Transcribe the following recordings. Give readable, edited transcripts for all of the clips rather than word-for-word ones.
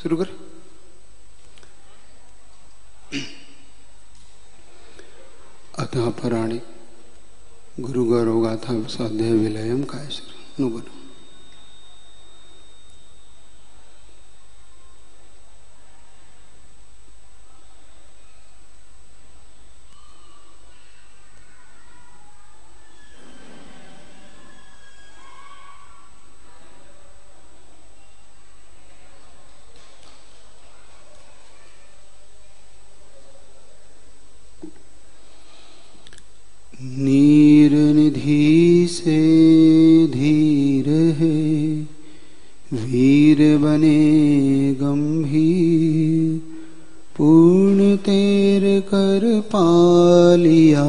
शुरू कर। अतः पराणी गुरु गौरव गाथा स्वाध्याय विलयम कायश्वर नु बनो। नीर निधि से धीर है वीर बने गंभीर, पूर्ण तेर कर पालिया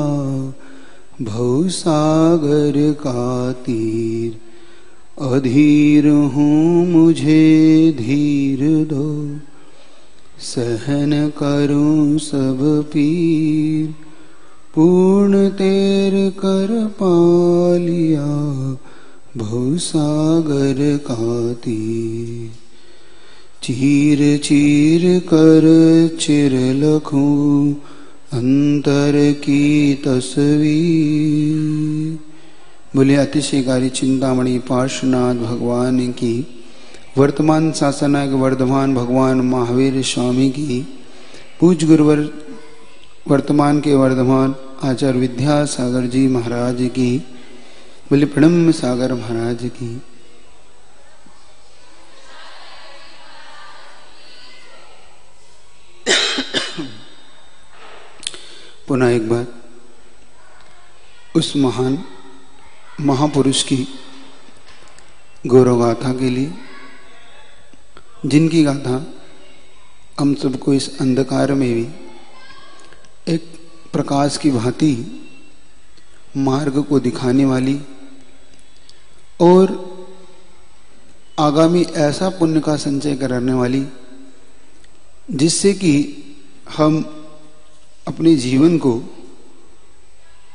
भवसागर का तीर। अधीर हूँ मुझे धीर दो, सहन करूँ सब पीर। पूर्ण तेर कर पालिया भवसागर का तीर। चीर चीर कर चिर लखूं अंतर की तस्वीर। बोले अतिशयकारी चिंतामणि पार्श्वनाथ भगवान की, वर्तमान शासनायक वर्धमान भगवान महावीर स्वामी की, पूज्य गुरुवर वर्तमान के वर्धमान आचार्य विद्यासागर जी महाराज की, बोले ब्रह्म सागर महाराज की। पुनः एक बार उस महान महापुरुष की गौरव गाथा के लिए, जिनकी गाथा हम सबको इस अंधकार में भी एक प्रकाश की भांति मार्ग को दिखाने वाली और आगामी ऐसा पुण्य का संचय कराने वाली, जिससे कि हम अपने जीवन को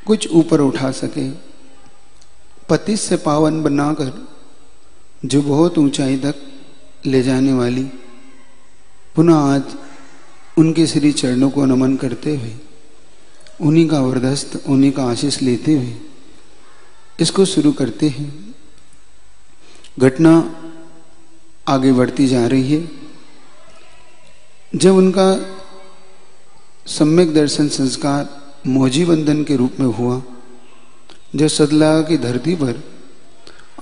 कुछ ऊपर उठा सके, पतित से पावन बनाकर जो बहुत ऊंचाई तक ले जाने वाली। पुनः आज उनके श्री चरणों को नमन करते हुए, उन्हीं का वरदस्त, उन्हीं का आशीष लेते हुए इसको शुरू करते हैं। घटना आगे बढ़ती जा रही है। जब उनका सम्यक दर्शन संस्कार मौजी बंधन के रूप में हुआ, जो सदला की धरती पर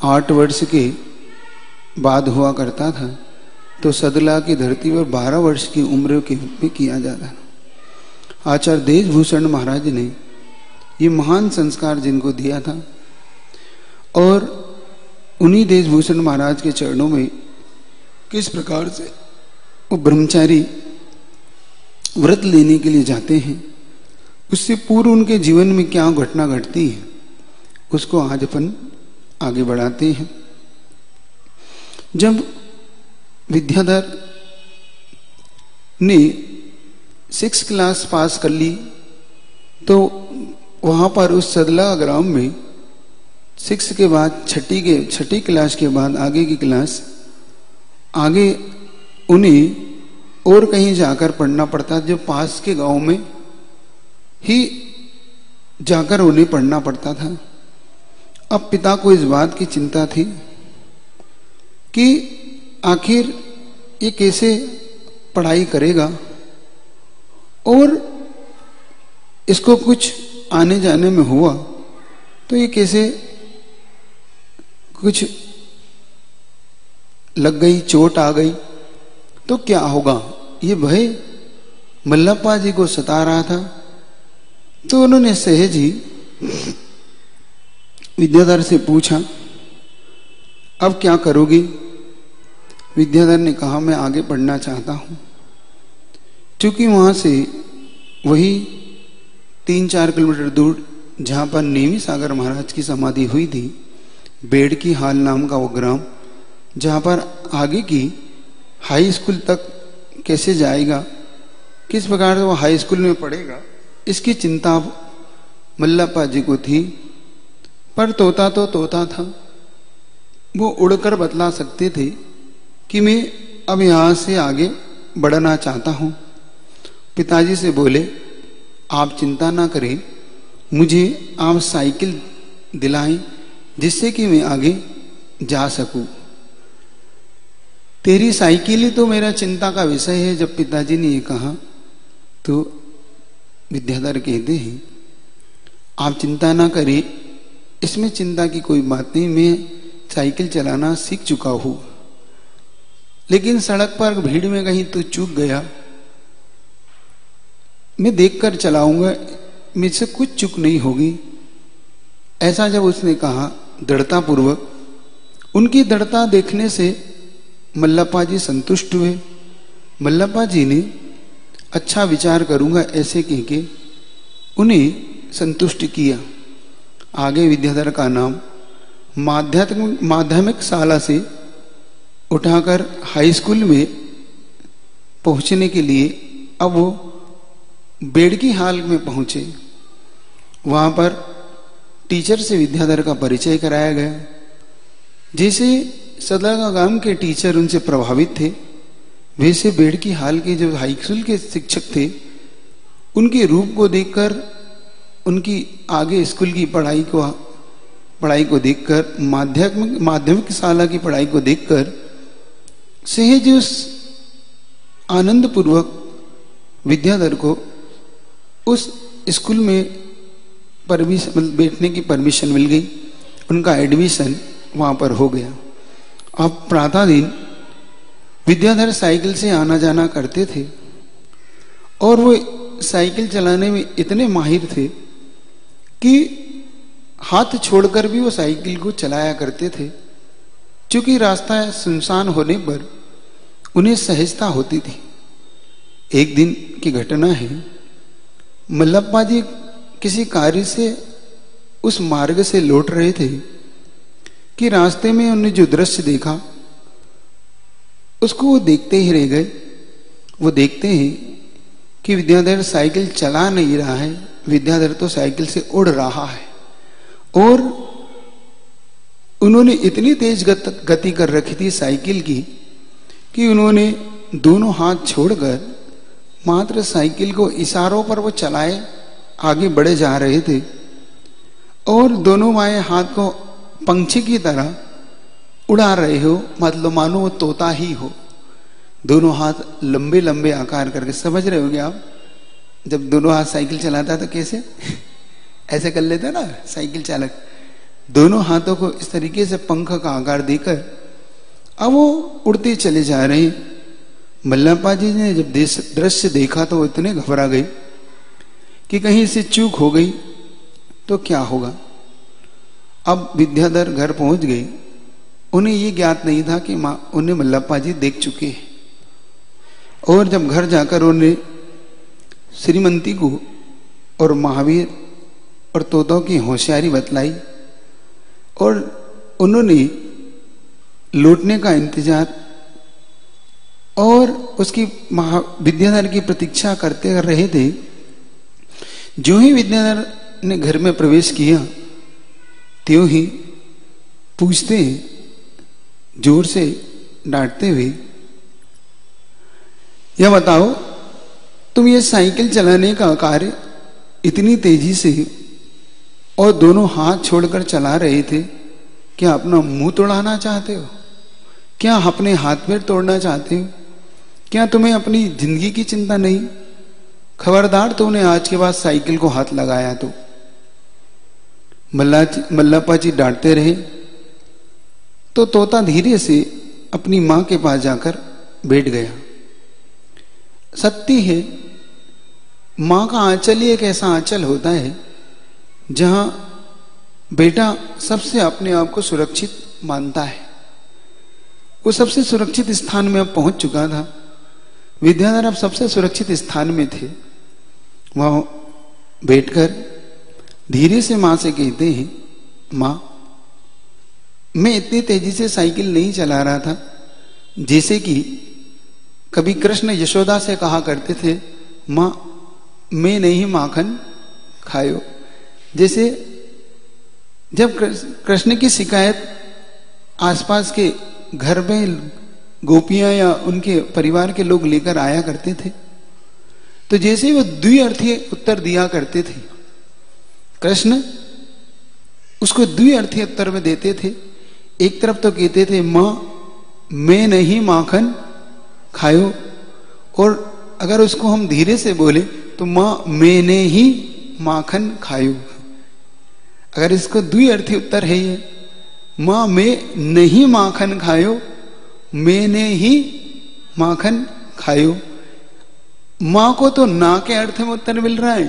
8 वर्ष के बाद हुआ करता था, तो सदला की धरती पर 12 वर्ष की उम्र के रूप में किया जाता है। आचार्य देशभूषण महाराज ने ये महान संस्कार जिनको दिया था, और उन्हीं देशभूषण महाराज के चरणों में किस प्रकार से वो ब्रह्मचारी व्रत लेने के लिए जाते हैं, उससे पूर्व उनके जीवन में क्या घटना घटती है, उसको आज अपन आगे बढ़ाते हैं। जब विद्याधर ने 6th क्लास पास कर ली, तो वहां पर उस सदला ग्राम में 6 के बाद छठी क्लास के बाद आगे की क्लास, आगे उन्हें और कहीं जाकर पढ़ना पड़ता, जो पास के गांव में ही जाकर उन्हें पढ़ना पड़ता था। अब पिता को इस बात की चिंता थी कि आखिर ये कैसे पढ़ाई करेगा, और इसको कुछ आने जाने में हुआ तो ये कैसे कुछ लग गई, चोट आ गई तो क्या होगा, ये भय मल्लप्पा जी को सता रहा था। तो उन्होंने सहज ही विद्याधर से पूछा, अब क्या करोगी? विद्याधर ने कहा, मैं आगे पढ़ना चाहता हूं। क्योंकि वहां से वही 3-4 किलोमीटर दूर, जहां पर नेमी सागर महाराज की समाधि हुई थी, बेड़ की हाल नाम का वो ग्राम, जहां पर आगे की हाई स्कूल तक कैसे जाएगा, किस प्रकार से वो हाई स्कूल में पढ़ेगा, इसकी चिंता मल्लप्पा जी को थी। पर तोता तो तोता था, वो उड़कर बतला सकते थे कि मैं अब यहां से आगे बढ़ना चाहता हूं। पिताजी से बोले, आप चिंता ना करें, मुझे आप साइकिल दिलाएं जिससे कि मैं आगे जा सकूं। तेरी साइकिल ही तो मेरा चिंता का विषय है। जब पिताजी ने ये कहा तो विद्याधर कहते हैं, आप चिंता ना करें, इसमें चिंता की कोई बात नहीं, मैं साइकिल चलाना सीख चुका हूं। लेकिन सड़क पर भीड़ में कहीं तो चूक गया, मैं देखकर चलाऊंगा, मुझसे कुछ चूक नहीं होगी। ऐसा जब उसने कहा दृढ़ता पूर्वक, उनकी दृढ़ता देखने से मल्लप्पा जी संतुष्ट हुए। मल्लप्पा जी ने अच्छा विचार करूंगा ऐसे कह के उन्हें संतुष्ट किया। आगे विद्याधर का नाम माध्यमिक शाला से उठाकर हाई स्कूल में पहुंचने के लिए अब वो बेड़की हाल में पहुंचे। वहां पर टीचर से विद्याधर का परिचय कराया गया। जैसे सदरगाम के टीचर उनसे प्रभावित थे, वैसे बेड़की हाल के जो हाई स्कूल के शिक्षक थे, उनके रूप को देखकर, उनकी आगे स्कूल की पढ़ाई को देखकर, माध्यमिक शाला की पढ़ाई को देखकर सहज उस आनंद पूर्वक विद्याधर को उस स्कूल में बैठने की परमिशन मिल गई। उनका एडमिशन वहां पर हो गया। अब प्रातः दिन विद्याधर साइकिल से आना जाना करते थे और वो साइकिल चलाने में इतने माहिर थे कि हाथ छोड़कर भी वो साइकिल को चलाया करते थे। क्योंकि रास्ता सुनसान होने पर उन्हें सहजता होती थी। एक दिन की घटना है, मल्लप्पा जी किसी कार्य से उस मार्ग से लौट रहे थे कि रास्ते में उन्हें जो दृश्य देखा उसको वो देखते ही रह गए। वो देखते हैं कि विद्याधर साइकिल चला नहीं रहा है, विद्याधर तो साइकिल से उड़ रहा है। और उन्होंने इतनी तेज गति कर रखी थी साइकिल की कि उन्होंने दोनों हाथ छोड़कर मात्र साइकिल को इशारों पर वो चलाए आगे बढ़े जा रहे थे। और दोनों बाएं हाथ को पंछी की तरह उड़ा रहे हो, मतलब मानो वो तोता ही हो। दोनों हाथ लंबे लंबे आकार करके, समझ रहे होगे आप, जब दोनों हाथ साइकिल चलाता है तो कैसे ऐसे कर लेता ना साइकिल चालक, दोनों हाथों को इस तरीके से पंख का आकार देकर अब वो उड़ते चले जा रहे हैं। मल्लप्पा जी ने जब दृश्य देखा तो वो इतने घबरा गए कि कहीं से चूक हो गई तो क्या होगा। अब विद्याधर घर पहुंच गए। उन्हें ये ज्ञात नहीं था कि उन्हें मल्लप्पा जी देख चुके हैं। और जब घर जाकर उन्हें श्रीमंती को और महावीर और तोतों की होशियारी बतलाई और उन्होंने लौटने का इंतजार और उसकी विद्याधर की प्रतीक्षा करते रहे थे। जो ही विद्याधर ने घर में प्रवेश किया त्यों ही पूछते जोर से डांटते हुए, यह बताओ तुम ये साइकिल चलाने का कार्य इतनी तेजी से और दोनों हाथ छोड़कर चला रहे थे, क्या अपना मुंह तोड़ाना चाहते हो? क्या अपने हाथ पैर तोड़ना चाहते हो? क्या तुम्हें अपनी जिंदगी की चिंता नहीं? खबरदार तुमने आज के बाद साइकिल को हाथ लगाया तो। मल्लप्पा जी डांटते रहे तो तोता धीरे से अपनी मां के पास जाकर बैठ गया। सत्य है, मां का आंचल ही एक ऐसा आंचल होता है जहां बेटा सबसे अपने आप को सुरक्षित मानता है। वो सबसे सुरक्षित स्थान में अब पहुंच चुका था। विद्याधर अब सबसे सुरक्षित स्थान में थे। वहां बैठकर धीरे से मां से कहते हैं, मां मैं इतनी तेजी से साइकिल नहीं चला रहा था जैसे कि कभी कृष्ण यशोदा से कहा करते थे, मां मैं नहीं माखन खायो। जैसे जब कृष्ण की शिकायत आसपास के घर में गोपियां या उनके परिवार के लोग लेकर आया करते थे, तो जैसे वो द्विअर्थी उत्तर दिया करते थे, कृष्ण उसको द्विअर्थी उत्तर में देते थे। एक तरफ तो कहते थे मां मैं नहीं माखन खायो, और अगर उसको हम धीरे से बोले तो मां मैंने ही माखन खायो। अगर इसको द्विअर्थी उत्तर है ये, मां मैं नहीं माखन खायो, मैंने ही माखन खायो। मां को तो ना के अर्थ में उत्तर मिल रहा है,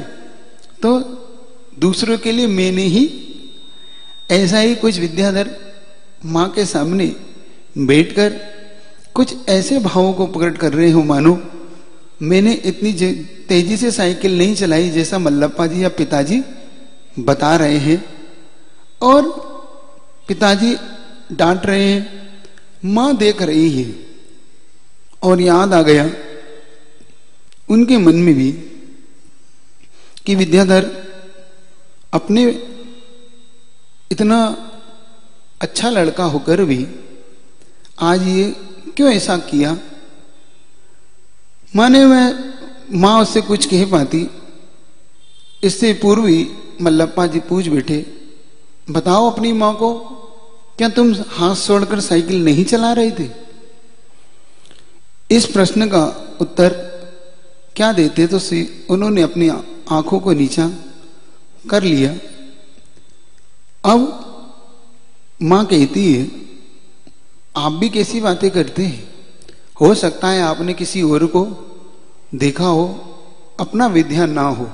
तो दूसरों के लिए मैंने ही। ऐसा ही कुछ विद्याधर मां के सामने बैठकर कुछ ऐसे भावों को प्रकट कर रहे हो मानो मैंने इतनी तेजी से साइकिल नहीं चलाई जैसा मल्लप्पा जी या पिताजी बता रहे हैं, और पिताजी डांट रहे हैं, मां देख रही है। और याद आ गया उनके मन में भी कि विद्याधर अपने इतना अच्छा लड़का होकर भी आज ये क्यों ऐसा किया। माने मां उससे कुछ कह पाती। इससे पूर्व ही मल्लप्पा जी पूछ बैठे, बताओ अपनी मां को, क्या तुम हाथ छोड़कर साइकिल नहीं चला रहे थे? इस प्रश्न का उत्तर क्या देते, तो उन्होंने अपनी आंखों को नीचा कर लिया। अब मां कहती है, आप भी कैसी बातें करते हैं, हो सकता है आपने किसी और को देखा हो, अपना विद्या ना हो।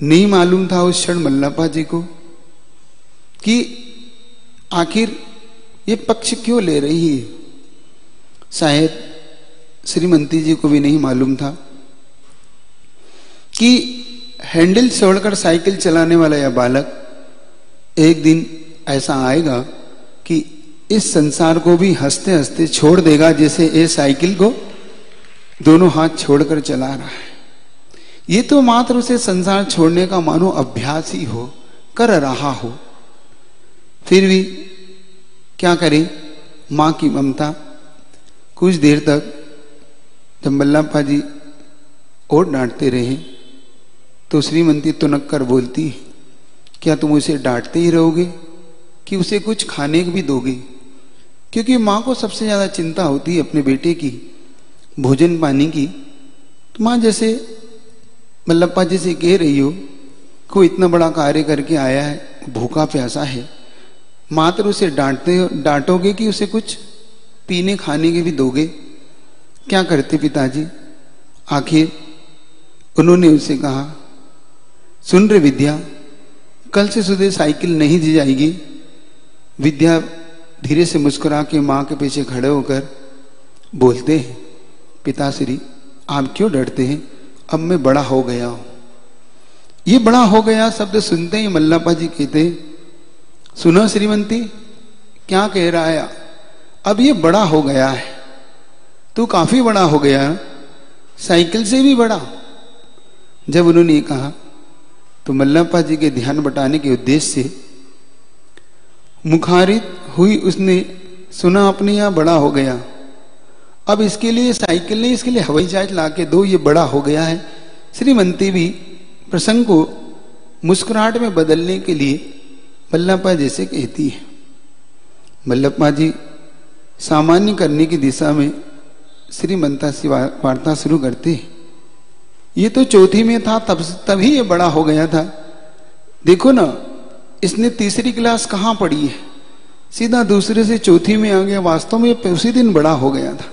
नहीं मालूम था उस क्षण मल्लप्पा जी को कि आखिर ये पक्ष क्यों ले रही है। शायद श्रीमती जी को भी नहीं मालूम था कि हैंडल छोड़कर साइकिल चलाने वाला यह बालक एक दिन ऐसा आएगा कि इस संसार को भी हंसते हंसते छोड़ देगा, जैसे ये साइकिल को दोनों हाथ छोड़कर चला रहा है। ये तो मात्र उसे संसार छोड़ने का मानो अभ्यास ही हो, कर रहा हो। फिर भी क्या करें, मां की ममता। कुछ देर तक जब मल्लप्पा जी और डांटते रहे तो श्रीमती तुनक कर बोलती, क्या तुम उसे डांटते ही रहोगे कि उसे कुछ खाने भी दोगे? क्योंकि मां को सबसे ज्यादा चिंता होती है अपने बेटे की भोजन पानी की। तो मां जैसे मल्लप्पा जी से कह रही हो, कोई इतना बड़ा कार्य करके आया है, भूखा प्यासा है, मात्र उसे डांटोगे कि उसे कुछ पीने खाने के भी दोगे? क्या करते पिताजी? आखिर उन्होंने उसे कहा, सुन रे विद्या, कल से सुबह साइकिल नहीं दी जाएगी। विद्या धीरे से मुस्कुरा के मां के पीछे खड़े होकर बोलते हैं, पिताश्री आप क्यों डरते हैं, अब मैं बड़ा हो गया हूं। ये बड़ा हो गया शब्द सुनते ही मल्लप्पा जी कहते, सुनो श्रीमती, क्या कह रहा है? अब ये बड़ा हो गया है, तू काफी बड़ा हो गया, साइकिल से भी बड़ा। जब उन्होंने ये कहा तो मल्लप्पा जी के ध्यान बटाने के उद्देश्य से मुखारित हुई उसने सुना, अपने यहां बड़ा हो गया, अब इसके लिए साइकिल नहीं, इसके लिए हवाई जहाज ला के दो, ये बड़ा हो गया है। श्रीमती भी प्रसंग को मुस्कुराहट में बदलने के लिए मल्लप्पा जैसे कहती है। मल्लप्पा जी सामान्य करने की दिशा में श्रीमंता से वार्ता शुरू करते हैं। ये तो चौथी में था, तभी ये बड़ा हो गया था। देखो ना, इसने तीसरी क्लास कहां पढ़ी है, सीधा दूसरे से चौथी में आ गया। वास्तव में उसी दिन बड़ा हो गया था।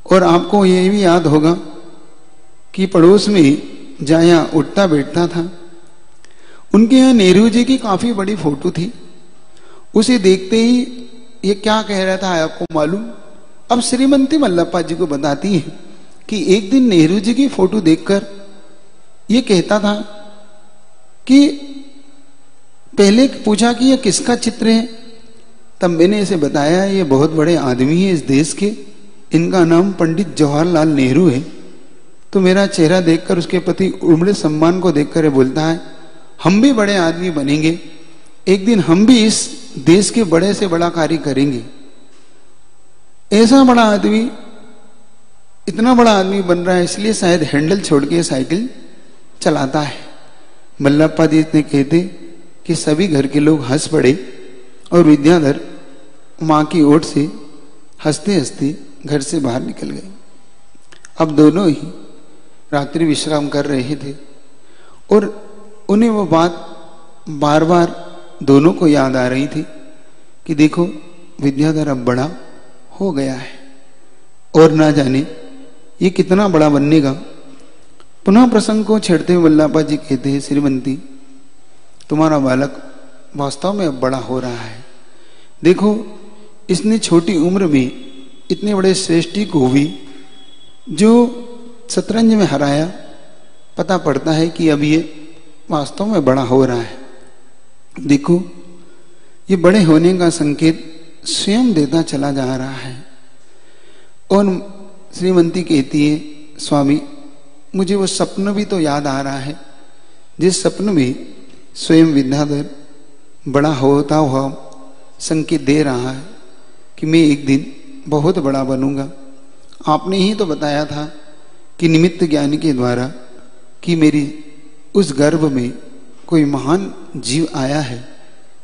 और आपको ये भी याद होगा कि पड़ोस में जहां उठता बैठता था, उनके यहां नेहरू जी की काफी बड़ी फोटो थी। उसे देखते ही ये क्या कह रहा था आपको मालूम? अब श्रीमती मल्लप्पा जी को बताती है कि एक दिन नेहरू जी की फोटो देखकर ये कहता था कि पहले पूछा कि ये किसका चित्र है, तब मैंने इसे बताया ये बहुत बड़े आदमी है इस देश के, इनका नाम पंडित जवाहरलाल नेहरू है। तो मेरा चेहरा देखकर, उसके प्रति उमड़े सम्मान को देखकर ये बोलता है, हम भी बड़े आदमी बनेंगे, एक दिन हम भी इस देश के बड़े से बड़ा कार्य करेंगे। ऐसा बड़ा आदमी, इतना बड़ा आदमी बन रहा है, इसलिए शायद हैंडल छोड़ के साइकिल चलाता है। मल्लप्पा जी इतने कहते कि सभी घर के लोग हंस पड़े और विद्याधर मां की ओट से हंसते हंसते घर से बाहर निकल गए। अब दोनों ही रात्रि विश्राम कर रहे थे और उन्हें वो बात बार बार दोनों को याद आ रही थी कि देखो विद्याधर अब बड़ा हो गया है और ना जाने ये कितना बड़ा बनेगा। पुनः प्रसंग को छेड़ते हुए मल्लप्पा जी कहते हैं, श्रीमंती तुम्हारा बालक वास्तव में अब बड़ा हो रहा है। देखो इसने छोटी उम्र में इतने बड़े श्रेष्ठी को भी जो शतरंज में हराया, पता पड़ता है कि अब ये वास्तव में बड़ा हो रहा है। देखो ये बड़े होने का संकेत स्वयं देता चला जा रहा है। और श्रीमंती कहती है, स्वामी मुझे वो स्वप्न भी तो याद आ रहा है जिस स्वप्न में स्वयं विद्याधर बड़ा होता हुआ संकेत दे रहा है कि मैं एक दिन बहुत बड़ा बनूंगा। आपने ही तो बताया था कि निमित्त ज्ञान के द्वारा कि मेरी उस गर्भ में कोई महान जीव आया है,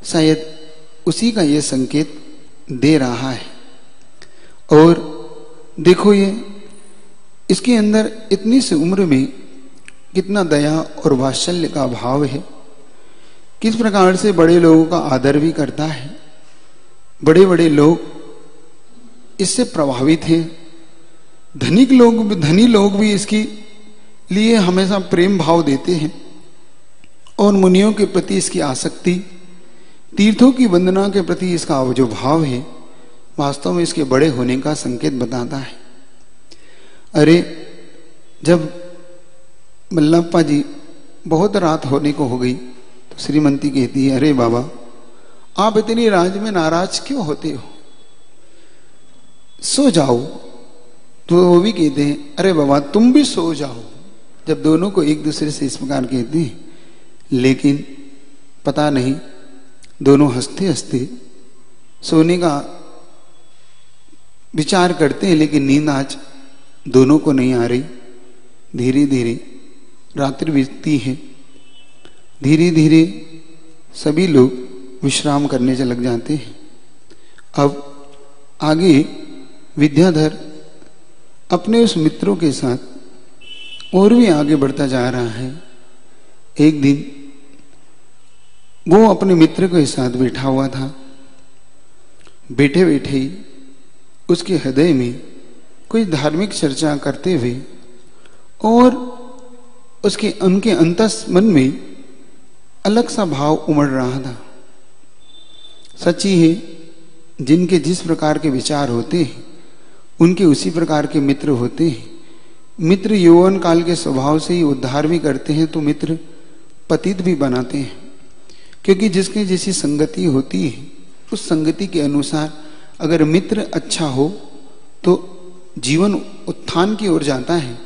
शायद उसी का ये संकेत दे रहा है। और देखो ये इसके अंदर इतनी सी उम्र में कितना दया और वात्सल्य का भाव है, किस प्रकार से बड़े लोगों का आदर भी करता है। बड़े बड़े लोग इससे प्रभावित हैं, धनी लोग भी इसके लिए हमेशा प्रेम भाव देते हैं और मुनियों के प्रति इसकी आसक्ति, तीर्थों की वंदना के प्रति इसका जो भाव है, वास्तव में इसके बड़े होने का संकेत बताता है। अरे जब मल्लप्पा जी बहुत रात होने को हो गई तो श्रीमंती कहती है, अरे बाबा आप इतनी रात में नाराज क्यों होते हो, सो जाओ। तो वो भी कहते हैं, अरे बाबा तुम भी सो जाओ। जब दोनों को एक दूसरे से इस प्रकार कहते हैं, लेकिन पता नहीं दोनों हंसते हंसते सोने का विचार करते हैं, लेकिन नींद आज दोनों को नहीं आ रही। धीरे धीरे रात्रि बीतती है, धीरे धीरे सभी लोग विश्राम करने से लग जाते हैं। अब आगे विद्याधर अपने उस मित्रों के साथ और भी आगे बढ़ता जा रहा है। एक दिन वो अपने मित्र के साथ बैठा हुआ था। बैठे बैठे ही उसके हृदय में कोई धार्मिक चर्चा करते हुए और उनके अंतस मन में अलग सा भाव उमड़ रहा था। सच्ची है, जिनके जिस प्रकार के विचार होते हैं उनके उसी प्रकार के मित्र होते हैं। मित्र यौवन काल के स्वभाव से ही उद्धार भी करते हैं तो मित्र पतित भी बनाते हैं, क्योंकि जिसकी जैसी संगति होती है उस संगति के अनुसार अगर मित्र अच्छा हो तो जीवन उत्थान की ओर जाता है।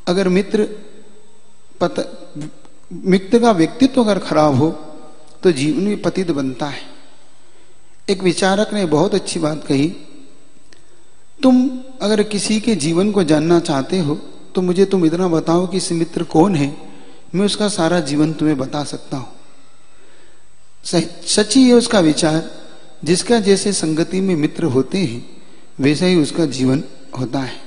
अगर मित्र का व्यक्तित्व अगर खराब हो तो जीवन भी पतित बनता है। एक विचारक ने बहुत अच्छी बात कही, तुम अगर किसी के जीवन को जानना चाहते हो तो मुझे तुम इतना बताओ कि इस मित्र कौन है, मैं उसका सारा जीवन तुम्हें बता सकता हूं। सच्ची है उसका विचार, जिसका जैसे संगति में मित्र होते हैं वैसा ही उसका जीवन होता है।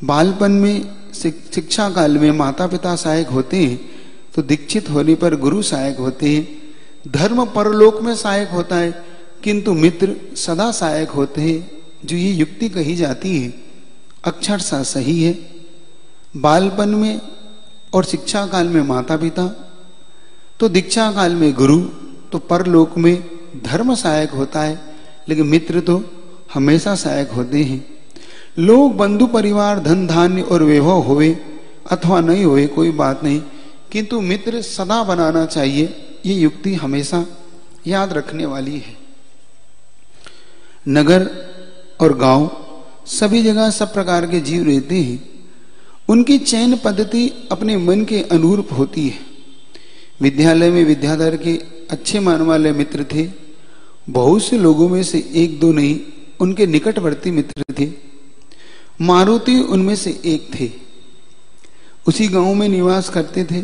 बालपन में शिक्षा काल में माता पिता सहायक होते हैं तो दीक्षित होने पर गुरु सहायक होते हैं। धर्म परलोक में सहायक होता है, किंतु मित्र सदा सहायक होते हैं। जो ये युक्ति कही जाती है अक्षरशः सही है। बालपन में और शिक्षा काल में माता पिता, तो दीक्षा काल में गुरु, तो परलोक में धर्म सहायक होता है, लेकिन मित्र तो हमेशा सहायक होते हैं। लोग बंधु परिवार धन धान्य और वैभव होवे अथवा नहीं होवे कोई बात नहीं, किंतु मित्र सदा बनाना चाहिए, ये युक्ति हमेशा याद रखने वाली है। नगर और गांव सभी जगह सब प्रकार के जीव रहते हैं, उनकी चयन पद्धति अपने मन के अनुरूप होती है। विद्यालय में विद्याधर के अच्छे मान वाले मित्र थे, बहुत से लोगों में से एक दो नहीं उनके निकटवर्ती मित्र थे। मारुति उनमें से एक थे। उसी गांव में निवास करते थे।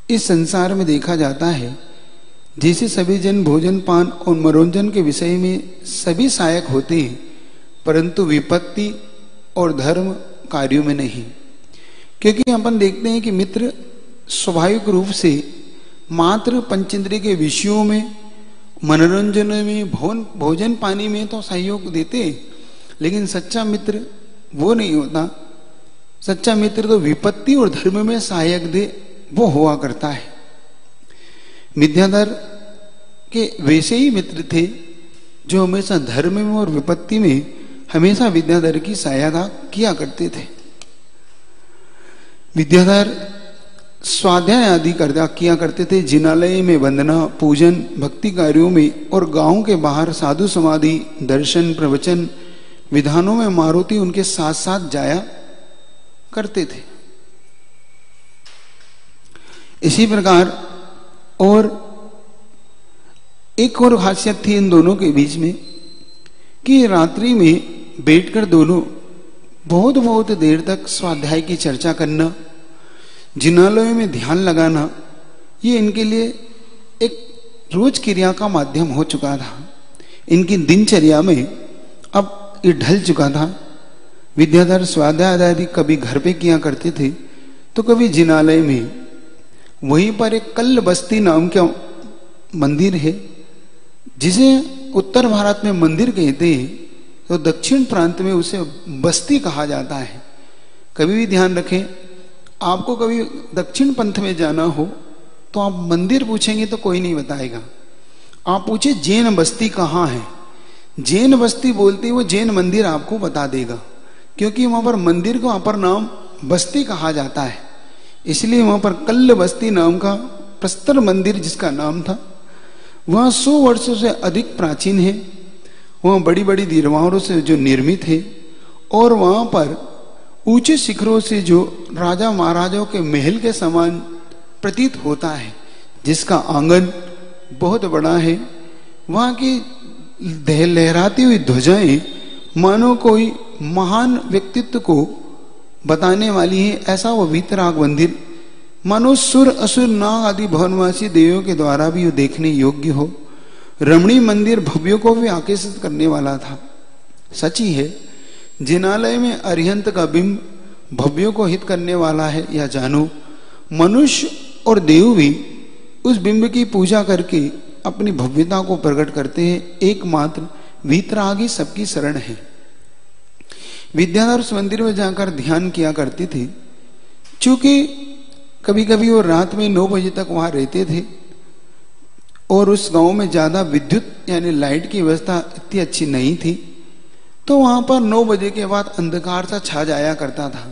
इस संसार में देखा जाता है जैसे सभी जन भोजन पान और मनोरंजन के विषय में सभी सहायक होते हैं, परंतु विपत्ति और धर्म कार्यों में नहीं। क्योंकि अपन देखते हैं कि मित्र स्वाभाविक रूप से मात्र पंचेंद्रिय के विषयों में, मनोरंजन में, भोजन पानी में तो सहयोग देते, लेकिन सच्चा मित्र वो नहीं होता। सच्चा मित्र तो विपत्ति और धर्म में सहायक दे, वो हुआ करता है। विद्याधर के वैसे ही मित्र थे जो हमेशा धर्म में और विपत्ति में हमेशा विद्याधर की सहायता किया करते थे। विद्याधर स्वाध्याय आदि किया करते थे। जिनालय में वंदना, पूजन, भक्ति कार्यों में और गांव के बाहर साधु समाधि, दर्शन, प्रवचन विधानों में मारुति उनके साथ साथ जाया करते थे। इसी प्रकार और एक और खासियत थी इन दोनों के बीच में कि रात्रि में बैठकर दोनों बहुत बहुत देर तक स्वाध्याय की चर्चा करना, जिनालयों में ध्यान लगाना, ये इनके लिए एक रोज क्रिया का माध्यम हो चुका था। इनकी दिनचर्या में अब ये ढल चुका था। विद्याधर स्वाध्याय आदि कभी घर पे किया करते थे तो कभी जिनालय में। वहीं पर एक कल्ल बस्ती नाम का मंदिर है, जिसे उत्तर भारत में मंदिर कहते हैं तो दक्षिण प्रांत में उसे बस्ती कहा जाता है। कभी भी ध्यान रखें, आपको कभी दक्षिण पंथ में जाना हो तो आप मंदिर पूछेंगे तो कोई नहीं बताएगा। आप पूछे जैन बस्ती कहाँ है, जैन बस्ती बोलते वो जैन मंदिर आपको बता देगा, क्योंकि वहां पर मंदिर को अपर नाम बस्ती कहा जाता है। इसलिए वहां पर कल्ल बस्ती नाम का प्रस्तर मंदिर जिसका नाम था, वह 100 वर्षों से अधिक प्राचीन है। वह बड़ी बड़ी दीवारों से जो निर्मित है और वहां पर ऊंचे शिखरों से जो राजा महाराजाओं के महल के समान प्रतीत होता है, जिसका आंगन बहुत बड़ा है। वहां की लहराती हुई ध्वजाएं मानो कोई महान व्यक्तित्व को बताने वाली है। ऐसा वो वीतराग मंदिर मानो सुर असुर नाग आदि भवनवासी देवियों के द्वारा भी देखने योग्य हो। रमणी मंदिर भव्यों को भी आकर्षित करने वाला था। सच ही है, जिनालय में अरिहंत का बिंब भव्यों को हित करने वाला है। या जानो, मनुष्य और देव भी उस बिंब की पूजा करके अपनी भव्यता को प्रकट करते हैं। एकमात्र वीतराग ही सबकी शरण है। विद्याधर उस मंदिर में जाकर ध्यान किया करते थे। चूंकि कभी कभी वो रात में 9 बजे तक वहां रहते थे और उस गांव में ज्यादा विद्युत यानी लाइट की व्यवस्था इतनी अच्छी नहीं थी, तो वहां पर 9 बजे के बाद अंधकार सा छा जाया करता था।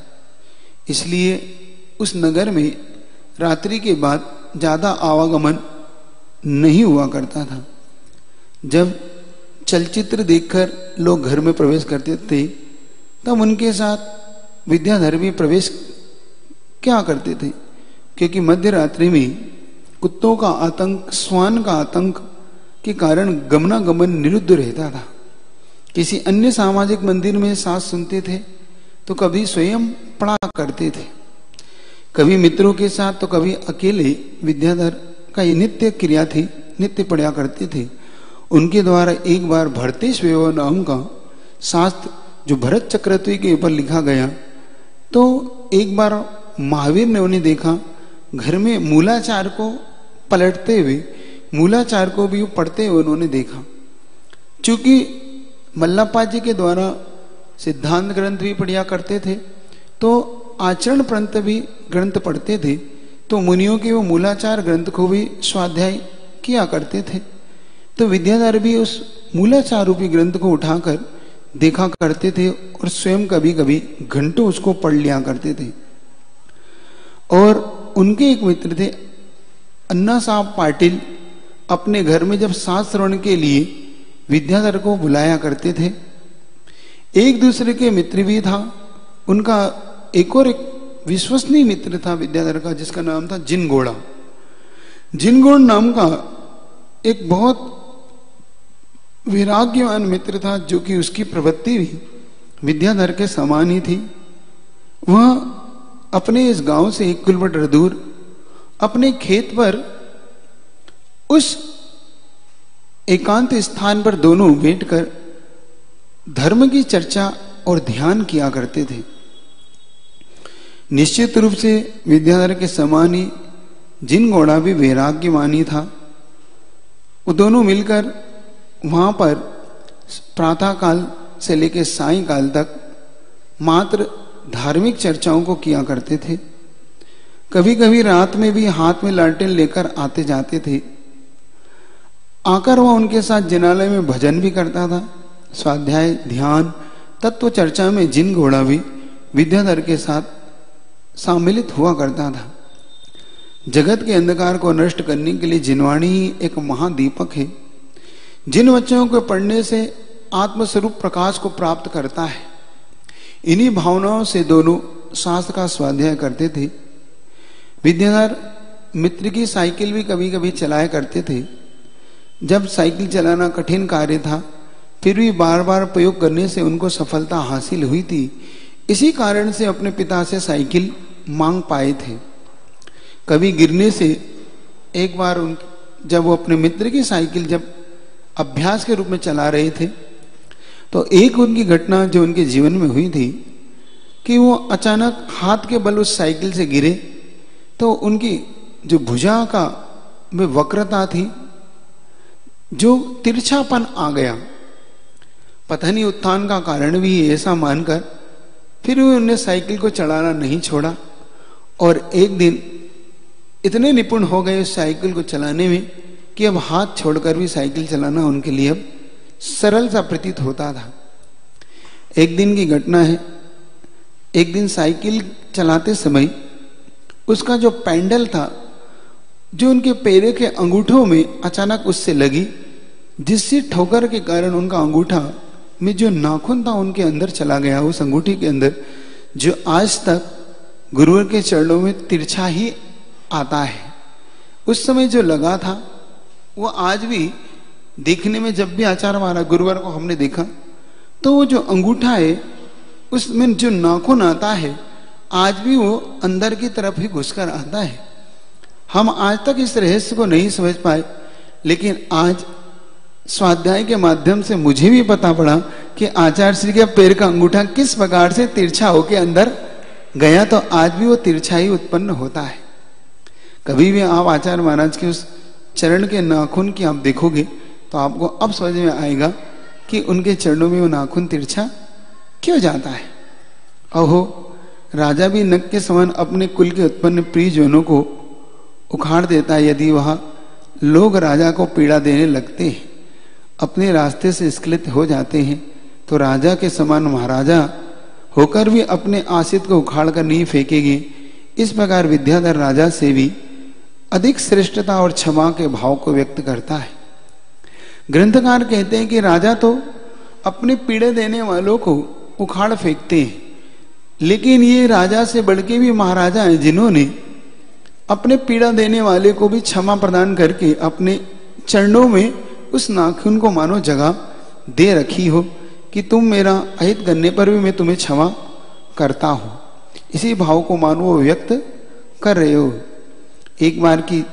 इसलिए उस नगर में रात्रि के बाद ज्यादा आवागमन नहीं हुआ करता था। जब चलचित्र देखकर लोग घर में प्रवेश करते थे तब उनके साथ विद्याधर भी प्रवेश क्या करते थे, क्योंकि मध्य रात्रि में कुत्तों का आतंक, श्वान का आतंक के कारण गमनागमन निरुद्ध रहता था। किसी अन्य सामाजिक मंदिर में सांस सुनते थे तो कभी स्वयं पढ़ा करते थे, कभी मित्रों के साथ तो कभी अकेले। विद्याधर का ये नित्य क्रिया थी, नित्य पढ़ा करते थे। उनके द्वारा एक बार भरतेश्वेव नाम का शास्त्र जो भरत चक्रवर्ती के ऊपर लिखा गया, तो एक बार महावीर ने उन्हें देखा घर में मूलाचार को पलटते हुए, मूलाचार को भी पढ़ते हुए उन्होंने देखा। चूंकि मल्लप्पा जी के द्वारा सिद्धांत ग्रंथ भी पढ़ा करते थे तो आचरण प्रंत भी ग्रंथ पढ़ते थे, तो मुनियों के वो मूलाचार ग्रंथ को भी स्वाध्याय किया करते थे। तो विद्याधर भी उस मूलाचार रूपी ग्रंथ को उठाकर देखा करते थे और स्वयं कभी कभी घंटों उसको पढ़ लिया करते थे। और उनके एक मित्र थे अन्ना साहब पाटिल, अपने घर में जब शास्त्र श्रवण के लिए विद्याधर को बुलाया करते थे। एक दूसरे के मित्र भी था। उनका एक और एक विश्वसनीय मित्र था विद्याधर का, जिसका नाम था जिनगोड़ा। जिनगोड़ नाम का एक बहुत वैराग्यवान मित्र था, जो कि उसकी प्रवृत्ति भी विद्याधर के समान ही थी। वह अपने इस गांव से 1 किलोमीटर दूर अपने खेत पर उस एकांत स्थान पर दोनों बैठकर धर्म की चर्चा और ध्यान किया करते थे। निश्चित रूप से विद्याधर के समान ही जिनगोड़ा भी वैराग्यवानी था। वो दोनों मिलकर वहां पर प्रातः काल से लेकर सायंकाल तक मात्र धार्मिक चर्चाओं को किया करते थे। कभी कभी रात में भी हाथ में लालटेन लेकर आते जाते थे। आकर वह उनके साथ जिनालय में भजन भी करता था। स्वाध्याय, ध्यान, तत्व चर्चा में जिनगोड़ा भी विद्याधर के साथ सम्मिलित हुआ करता था। जगत के अंधकार को नष्ट करने के लिए जिनवाणी ही एक महादीपक है। जिन बच्चों को पढ़ने से आत्मस्वरूप प्रकाश को प्राप्त करता है, इन्हीं भावनाओं से दोनों शास्त्र का स्वाध्याय करते थे। विद्याधर मित्र की साइकिल भी कभी कभी चलाया करते थे। जब साइकिल चलाना कठिन कार्य था, फिर भी बार बार प्रयोग करने से उनको सफलता हासिल हुई थी। इसी कारण से अपने पिता से साइकिल मांग पाए थे। कभी गिरने से एक बार जब वो अपने मित्र की साइकिल जब अभ्यास के रूप में चला रहे थे, तो एक उनकी घटना जो उनके जीवन में हुई थी कि वो अचानक हाथ के बल उस साइकिल से गिरे, तो उनकी जो भुजा का में वक्रता थी, जो तिरछापन आ गया। पता नहीं उत्थान का कारण भी ऐसा मानकर फिर भी उन्होंने साइकिल को चलाना नहीं छोड़ा। और एक दिन इतने निपुण हो गए उस साइकिल को चलाने में कि अब हाथ छोड़कर भी साइकिल चलाना उनके लिए अब सरल सा प्रतीत होता था। एक दिन की घटना है। एक दिन साइकिल चलाते समय उसका जो पैडल था, जो उनके पैरों के अंगूठों में अचानक उससे लगी, जिससे ठोकर के कारण उनका अंगूठा में जो नाखून था उनके अंदर चला गया, उस अंगूठी के अंदर, जो आज तक गुरुवर के चरणों में तिरछा ही आता है। उस समय जो लगा था वो आज भी देखने में, जब भी आचार्य महाराज गुरुवर को हमने देखा, तो वो जो अंगूठा है उसमें जो नाखून आता है, आज भी वो अंदर की तरफ ही घुसकर आता है। हम आज तक इस रहस्य को नहीं समझ पाए, लेकिन आज स्वाध्याय के माध्यम से मुझे भी पता पड़ा कि आचार्य श्री के पैर का अंगूठा किस प्रकार से तिरछा होके अंदर गया, तो आज भी वो तिरछा ही उत्पन्न होता है। कभी भी आप आचार्य महाराज के उस चरण के नाखून की आप देखोगे तो आपको अब समझ में आएगा कि उनके चरणों में वो नाखून तिरछा क्यों जाता है। अहो, राजा भी नख के समान अपने कुल के उत्पन्न प्रियजनों को उखाड़ देता है यदि वह लोग राजा को पीड़ा देने लगते हैं, अपने रास्ते से स्खलित हो जाते हैं, तो राजा के समान महाराजा होकर भी अपने आश्रित को उखाड़ कर नहीं फेंकेगी। इस प्रकार विद्याधर राजा से भी अधिक श्रेष्ठता और क्षमा के भाव को व्यक्त करता है। ग्रंथकार कहते हैं कि राजा तो अपने पीड़े देने वालों को उखाड़ फेंकते हैं, लेकिन ये राजा से बढ़ के भी महाराजा हैं जिन्होंने अपने पीड़ा देने वाले को भी क्षमा प्रदान करके अपने चरणों में उस नाखून को मानो जगह दे रखी हो कि तुम मेरा अहित करने पर भी मैं तुम्हें क्षमा करता हूं। इसी भाव को मानो वो व्यक्त कर रहे हो। एक बार की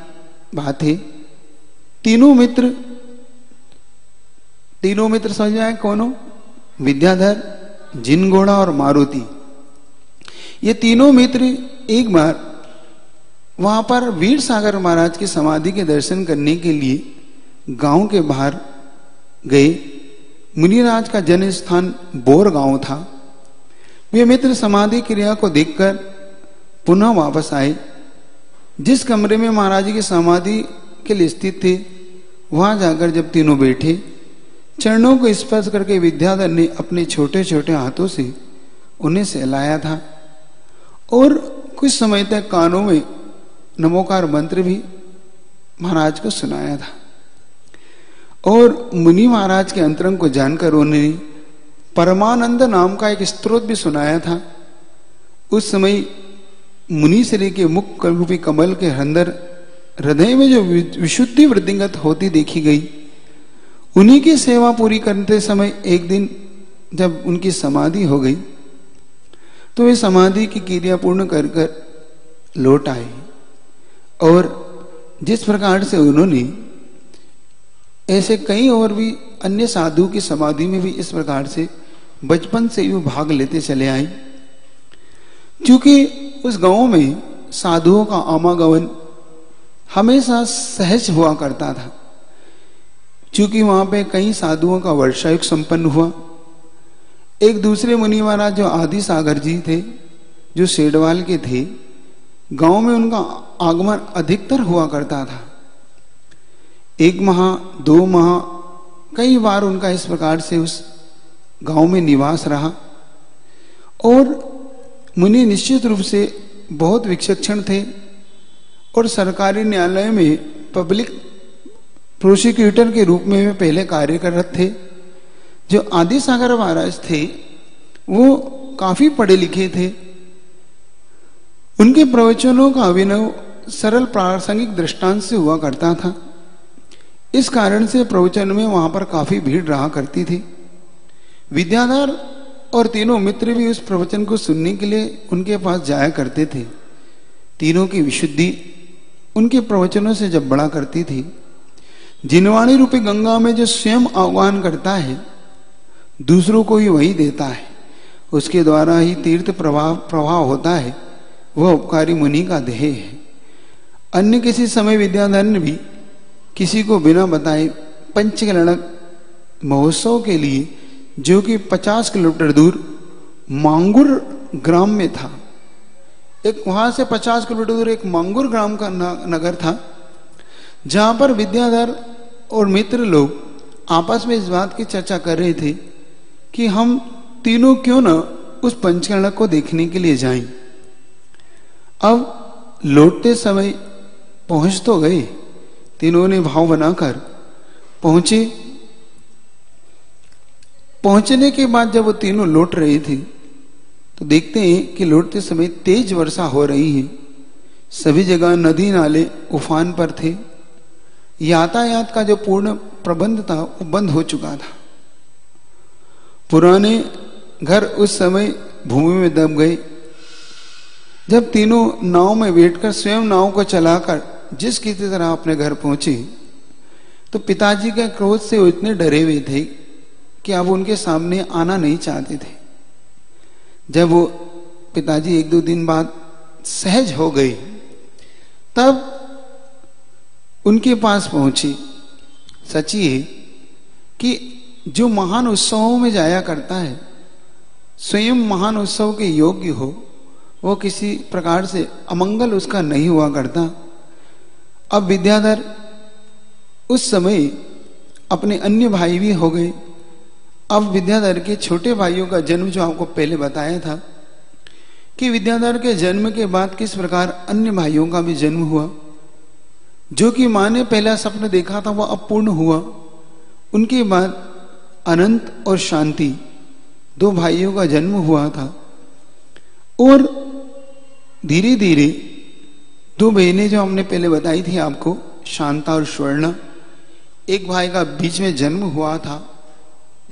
बात है, तीनों मित्र समझ में आए कौन हो? विद्याधर, जिनगोड़ा और मारुति। ये तीनों मित्र एक बार वहां पर वीर सागर महाराज की समाधि के दर्शन करने के लिए गांव के बाहर गए। मुनिराज का जन्म स्थान बोर गांव था। वे मित्र समाधि क्रिया को देखकर पुनः वापस आए। जिस कमरे में महाराज जी की समाधि के लिए स्थित थे, वहां जाकर जब तीनों बैठे, चरणों को स्पर्श करके विद्याधर ने अपने छोटे छोटे हाथों से उन्हें सहलाया था और कुछ समय तक कानों में नमोकार मंत्र भी महाराज को सुनाया था। और मुनि महाराज के अंतरंग को जानकर उन्होंने परमानंद नाम का एक स्तोत्र भी सुनाया था। उस समय मुनि श्री के मुख रूपी कमल के अंदर हृदय में जो विशुद्धि वृद्धिगत होती देखी गई, उन्हीं की सेवा पूरी करते समय एक दिन जब उनकी समाधि हो गई तो वे समाधि की क्रिया पूर्ण कर कर लौट आए। और जिस प्रकार से उन्होंने ऐसे कई और भी अन्य साधु की समाधि में भी इस प्रकार से बचपन से ही वो भाग लेते चले आए। क्योंकि उस गांव में साधुओं का आवागमन हमेशा सहज हुआ करता था, क्योंकि वहां पे कई साधुओं का वर्षायुग संपन्न हुआ। एक दूसरे मुनि महाराज जो आदि सागर जी थे, जो सेडवाल के थे, गांव में उनका आगमन अधिकतर हुआ करता था। 1 माह 2 माह कई बार उनका इस प्रकार से उस गांव में निवास रहा। और मुनि निश्चित रूप से बहुत विचक्षण थे और सरकारी न्यायालय में पब्लिक प्रोसिक्यूटर के रूप में वे पहले कार्यरत थे। जो आदि सागर महाराज थे वो काफी पढ़े लिखे थे। उनके प्रवचनों का अभिनव सरल प्रासंगिक दृष्टांत से हुआ करता था। इस कारण से प्रवचन में वहां पर काफी भीड़ रहा करती थी। विद्याधर और तीनों मित्र भी उस प्रवचन को सुनने के लिए उनके पास जाया करते थे। तीनों की विशुद्धि उनके प्रवचनों से जब बड़ा करती थी। जिनवाणी रूपी गंगा में जो स्वयं आह्वान करता है, दूसरों को ही वही देता है, उसके द्वारा ही तीर्थ प्रवाह होता है, वह उपकारी मुनि का देह है। अन्य किसी समय विद्याधर ने भी किसी को बिना बताए पंचकलणक महोत्सव के लिए, जो कि 50 किलोमीटर दूर मांगुर ग्राम में था, एक वहां से 50 किलोमीटर दूर एक मांगुर ग्राम का नगर था, जहां पर विद्याधर और मित्र लोग आपस में इस बात की चर्चा कर रहे थे कि हम तीनों क्यों न उस पंचकलणक को देखने के लिए जाएं। अब लौटते समय पहुंच तो गए, तीनों ने भाव बनाकर पहुंचे। पहुंचने के बाद जब वो तीनों लौट रहे थे तो देखते हैं कि लौटते समय तेज वर्षा हो रही है। सभी जगह नदी नाले उफान पर थे। यातायात का जो पूर्ण प्रबंध था वो बंद हो चुका था। पुराने घर उस समय भूमि में दब गए। जब तीनों नाव में बैठकर स्वयं नाव को चलाकर जिस किसी तरह अपने घर पहुंचे तो पिताजी के क्रोध से वो इतने डरे हुए थे कि अब उनके सामने आना नहीं चाहते थे। जब वो पिताजी 1-2 दिन बाद सहज हो गए तब उनके पास पहुंची। सच्ची है कि जो महान उत्सवों में जाया करता है, स्वयं महान उत्सव के योग्य हो, वो किसी प्रकार से अमंगल उसका नहीं हुआ करता। अब विद्याधर उस समय अपने अन्य भाई भी हो गए। अब विद्याधर के छोटे भाइयों का जन्म, जो आपको पहले बताया था कि विद्याधर के जन्म के बाद किस प्रकार अन्य भाइयों का भी जन्म हुआ। जो कि मां ने पहला स्वप्न देखा था वह अपूर्ण हुआ। उनके बाद अनंत और शांति 2 भाइयों का जन्म हुआ था। और धीरे धीरे 2 बहनें जो हमने पहले बताई थी आपको, शांता और स्वर्णा, एक भाई का बीच में जन्म हुआ था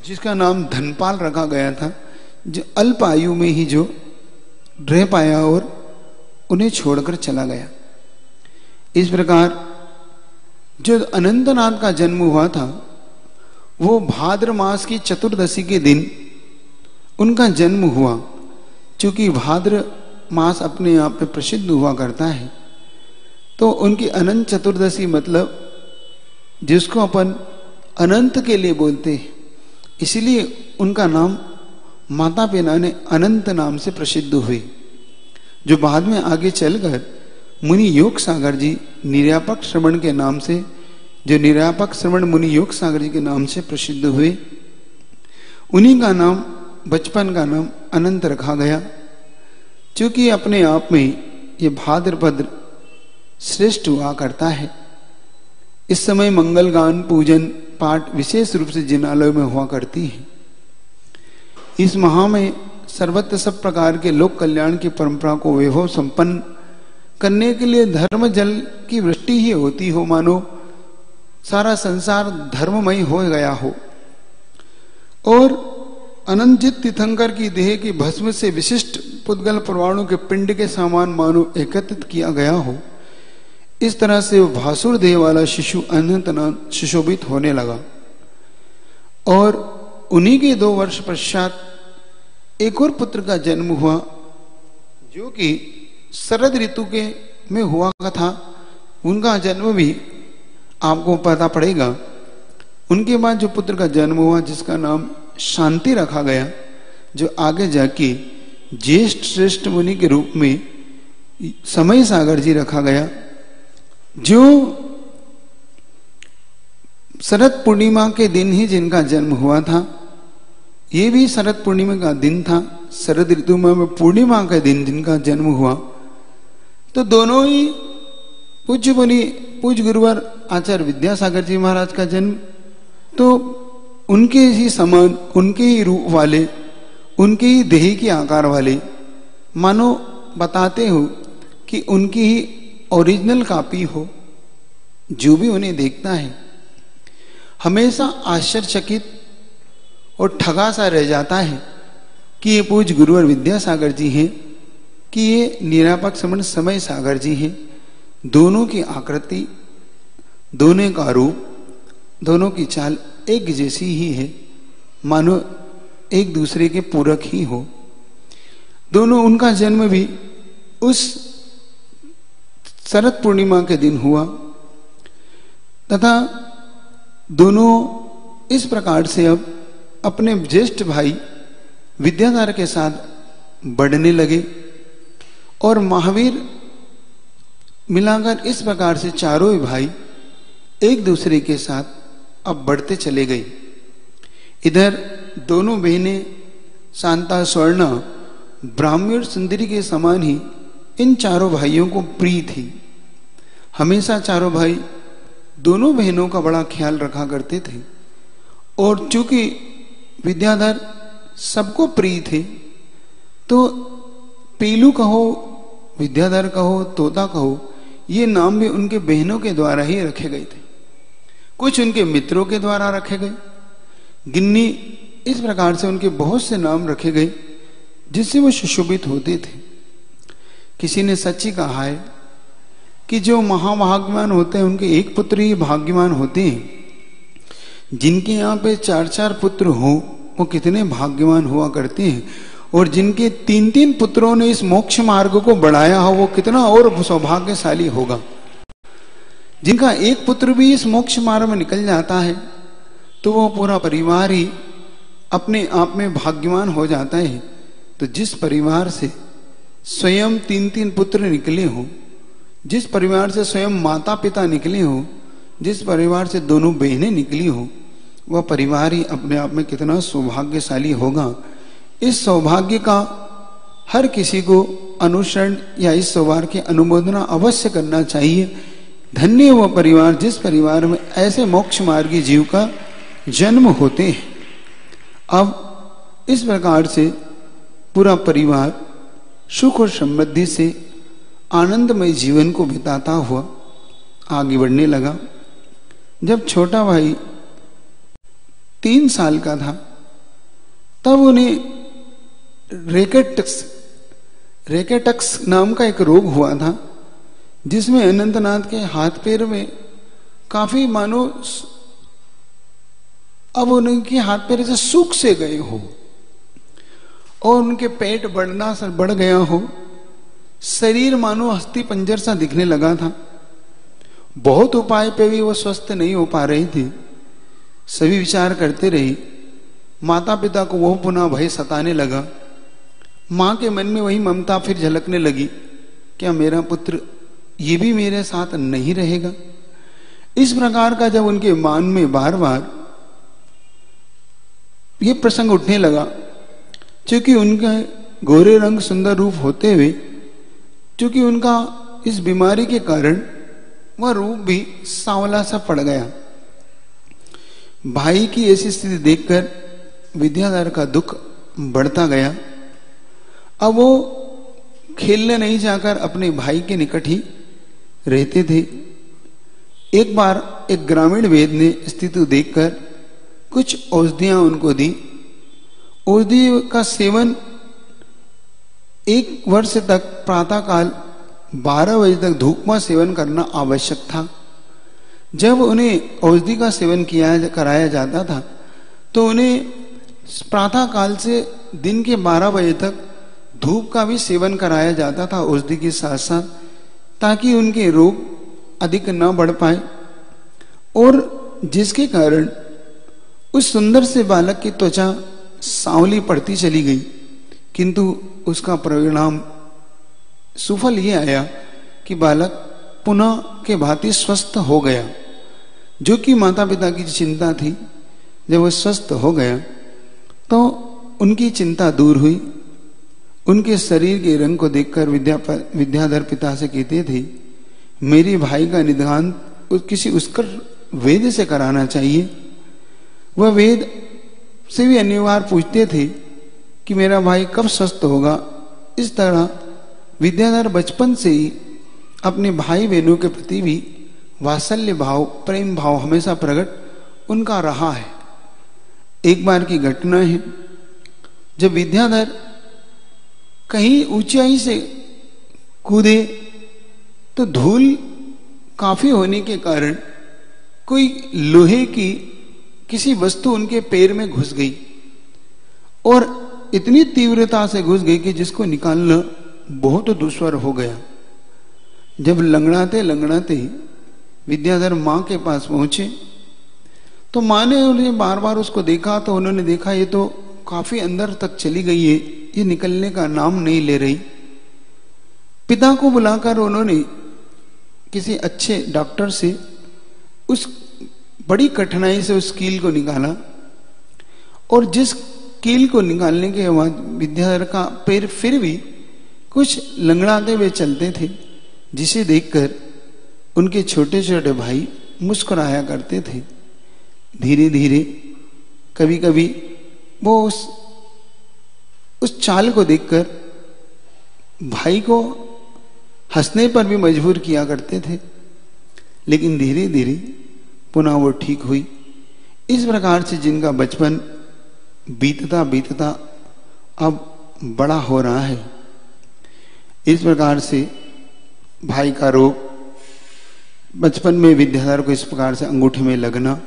जिसका नाम धनपाल रखा गया था, जो अल्प आयु में ही जो रह पाया और उन्हें छोड़कर चला गया। इस प्रकार जो अनंतनाथ का जन्म हुआ था वो भाद्र मास की चतुर्दशी के दिन उनका जन्म हुआ। क्योंकि भाद्र मास अपने आप में प्रसिद्ध हुआ करता है, तो उनकी अनंत चतुर्दशी मतलब जिसको अपन अनंत के लिए बोलते हैं, इसलिए उनका नाम माता पिता ने अनंत नाम से प्रसिद्ध हुई। जो बाद में आगे चलकर मुनि योग सागर जी निर्यापक श्रवण के नाम से, जो निर्यापक श्रवण मुनि योग सागर जी के नाम से प्रसिद्ध हुए, उन्हीं का नाम, बचपन का नाम अनंत रखा गया। क्योंकि अपने आप में ये भाद्रपद श्रेष्ठ हुआ करता है। इस समय मंगल गान पूजन पाठ विशेष रूप से जिनालयों में हुआ करती है। इस माह में सर्वत्र सब प्रकार के लोक कल्याण की परंपरा को वैभव संपन्न करने के लिए धर्म जल की वृष्टि ही होती हो। मानो सारा संसार धर्ममय हो गया हो और अनंतजित तीर्थंकर की देह की भस्म से विशिष्ट पुद्गल परमाणु के पिंड के समान मानो एकत्रित किया गया हो, इस तरह से वो भासुर देह वाला शिशु अनंत सुशोभित होने लगा। और उन्हीं के 2 वर्ष पश्चात एक और पुत्र का जन्म हुआ, जो कि शरद ऋतु के में हुआ था। उनका जन्म भी आपको पता पड़ेगा। उनके बाद जो पुत्र का जन्म हुआ, जिसका नाम शांति रखा गया, जो आगे जाके ज्येष्ठ श्रेष्ठ मुनि के रूप में समय सागर जी रखा गया, जो शरद पूर्णिमा के दिन ही जिनका जन्म हुआ था। ये भी शरद पूर्णिमा का दिन था, शरद ऋतु में पूर्णिमा के दिन जिनका जन्म हुआ। तो दोनों ही पूज्य मुनि पूज्य गुरुवर आचार्य विद्यासागर जी महाराज का जन्म तो उनके ही समान, उनके ही रूप वाले, उनके ही देह के आकार वाले, मानो बताते हो कि उनकी ही ओरिजिनल कॉपी हो। जो भी उन्हें देखता है हमेशा आश्चर्यचकित और ठगा सा रह जाता है कि ये पूज्य गुरुवर विद्यासागर जी हैं, कि ये निरापक समण समय सागर जी हैं। दोनों की आकृति, दोनों का रूप, दोनों की चाल एक जैसी ही है, मानो एक दूसरे के पूरक ही हो। दोनों, उनका जन्म भी उस शरद पूर्णिमा के दिन हुआ तथा दोनों इस प्रकार से अब अपने ज्येष्ठ भाई विद्याधर के साथ बढ़ने लगे और महावीर मिलाकर इस प्रकार से चारों ही भाई एक दूसरे के साथ अब बढ़ते चले गए। इधर दोनों बहनें शांता, स्वर्णा, ब्राह्मी और सुंदरी के समान ही इन चारों भाइयों को प्रिय थी। हमेशा चारों भाई दोनों बहनों का बड़ा ख्याल रखा करते थे और चूंकि विद्याधर सबको प्रिय थे, तो पीलू कहो, विद्याधर कहो, तोता कहो, ये नाम भी उनके बहनों के द्वारा ही रखे गए थे। कुछ उनके मित्रों के द्वारा रखे गए, गिन्नी, इस प्रकार से उनके बहुत से नाम रखे गए जिससे वो सुशोभित होते थे। किसी ने सच्ची कहा है कि जो महाभाग्यवान होते हैं उनके एक पुत्र ही भाग्यवान होते हैं। जिनके यहाँ पे 4-4 पुत्र हो वो कितने भाग्यवान हुआ करते हैं, और जिनके 3-3 पुत्रों ने इस मोक्ष मार्ग को बढ़ाया हो वो कितना और सौभाग्यशाली होगा। जिनका एक पुत्र भी इस मोक्ष मार्ग में निकल जाता है तो वो पूरा परिवार ही अपने आप में भाग्यवान हो जाता है। तो जिस परिवार से स्वयं 3-3 पुत्र निकले हो, जिस परिवार से स्वयं माता पिता निकले हो, जिस परिवार से दोनों बहनें निकली हो, वह परिवार ही अपने आप में कितना सौभाग्यशाली होगा। इस सौभाग्य का हर किसी को अनुसरण या इस सौभाग्य की अनुमोदना अवश्य करना चाहिए। धन्य वह परिवार जिस परिवार में ऐसे मोक्ष मार्गी जीव का जन्म होते हैं। अब इस प्रकार से पूरा परिवार सुख और समृद्धि से आनंदमय जीवन को बिताता हुआ आगे बढ़ने लगा। जब छोटा भाई 3 साल का था तब उन्हें रेकेटक्स नाम का एक रोग हुआ था, जिसमें अनंतनाथ के हाथ पैर में काफी मानो अब उनके हाथ पैर से सूख से गए हो और उनके पेट बढ़ गया हो, शरीर मानो अस्थि पंजर सा दिखने लगा था। बहुत उपाय पे भी वो स्वस्थ नहीं हो पा रहे थे। सभी विचार करते रहे। माता पिता को वह पुनः भय सताने लगा। मां के मन में वही ममता फिर झलकने लगी, क्या मेरा पुत्र ये भी मेरे साथ नहीं रहेगा। इस प्रकार का जब उनके मन में बार बार ये प्रसंग उठने लगा, क्योंकि उनका गोरे रंग सुंदर रूप होते हुए, क्योंकि उनका इस बीमारी के कारण वह रूप भी सांवला सा पड़ गया। भाई की ऐसी स्थिति देखकर विद्याधर का दुख बढ़ता गया। अब वो खेलने नहीं जाकर अपने भाई के निकट ही रहते थे। एक बार एक ग्रामीण वैद्य ने स्थिति देखकर कुछ औषधियां उनको दी। औषधि का सेवन 1 वर्ष तक प्रातःकाल 12 बजे तक धूपमा सेवन करना आवश्यक था। जब उन्हें औषधि का सेवन कराया जाता था तो उन्हें प्रातःकाल से दिन के 12 बजे तक धूप का भी सेवन कराया जाता था औषधि के साथ साथ, ताकि उनके रोग अधिक न बढ़ पाए, और जिसके कारण उस सुंदर से बालक की त्वचा सांवली पड़ती चली गई। किंतु उसका परिणाम सुफल ये आया कि बालक पुनः के भांति स्वस्थ हो गया, जो कि माता पिता की चिंता थी। जब वो स्वस्थ हो गया तो उनकी चिंता दूर हुई। उनके शरीर के रंग को देखकर विद्याधर पिता से कहते थे, मेरे भाई का निदान किसी उत्कृष्ट वेद से कराना चाहिए। वह वेद से भी अनिवार्य पूछते थे कि मेरा भाई कब स्वस्थ होगा। इस तरह विद्याधर बचपन से ही अपने भाई बहनों के प्रति भी वात्सल्य भाव, प्रेम भाव हमेशा प्रकट उनका रहा है। एक बार की घटना है, जब विद्याधर कहीं ऊंचाई से कूदे तो धूल काफी होने के कारण कोई लोहे की किसी वस्तु उनके पैर में घुस गई, और इतनी तीव्रता से घुस गई कि जिसको निकालना बहुत दुश्वार हो गया। जब लंगड़ाते लंगड़ाते विद्याधर मां के पास पहुंचे तो मां ने उन्हें बार बार उसको देखा, तो उन्होंने देखा ये तो काफी अंदर तक चली गई है, ये निकलने का नाम नहीं ले रही। पिता को बुलाकर उन्होंने किसी अच्छे डॉक्टर से उस बड़ी कठिनाई से उस कील को निकाला, और जिस कील को निकालने के बाद विद्याधर का पैर फिर भी कुछ लंगड़ाते हुए चलते थे, जिसे देखकर उनके छोटे छोटे भाई मुस्कुराया करते थे। धीरे धीरे कभी कभी वो उस चाल को देखकर भाई को हंसने पर भी मजबूर किया करते थे, लेकिन धीरे धीरे पुनः वो ठीक हुई। इस प्रकार से जिनका बचपन बीतता बीतता अब बड़ा हो रहा है, इस प्रकार से भाई का रोग, बचपन में विद्याधर को इस प्रकार से अंगूठे में लगना,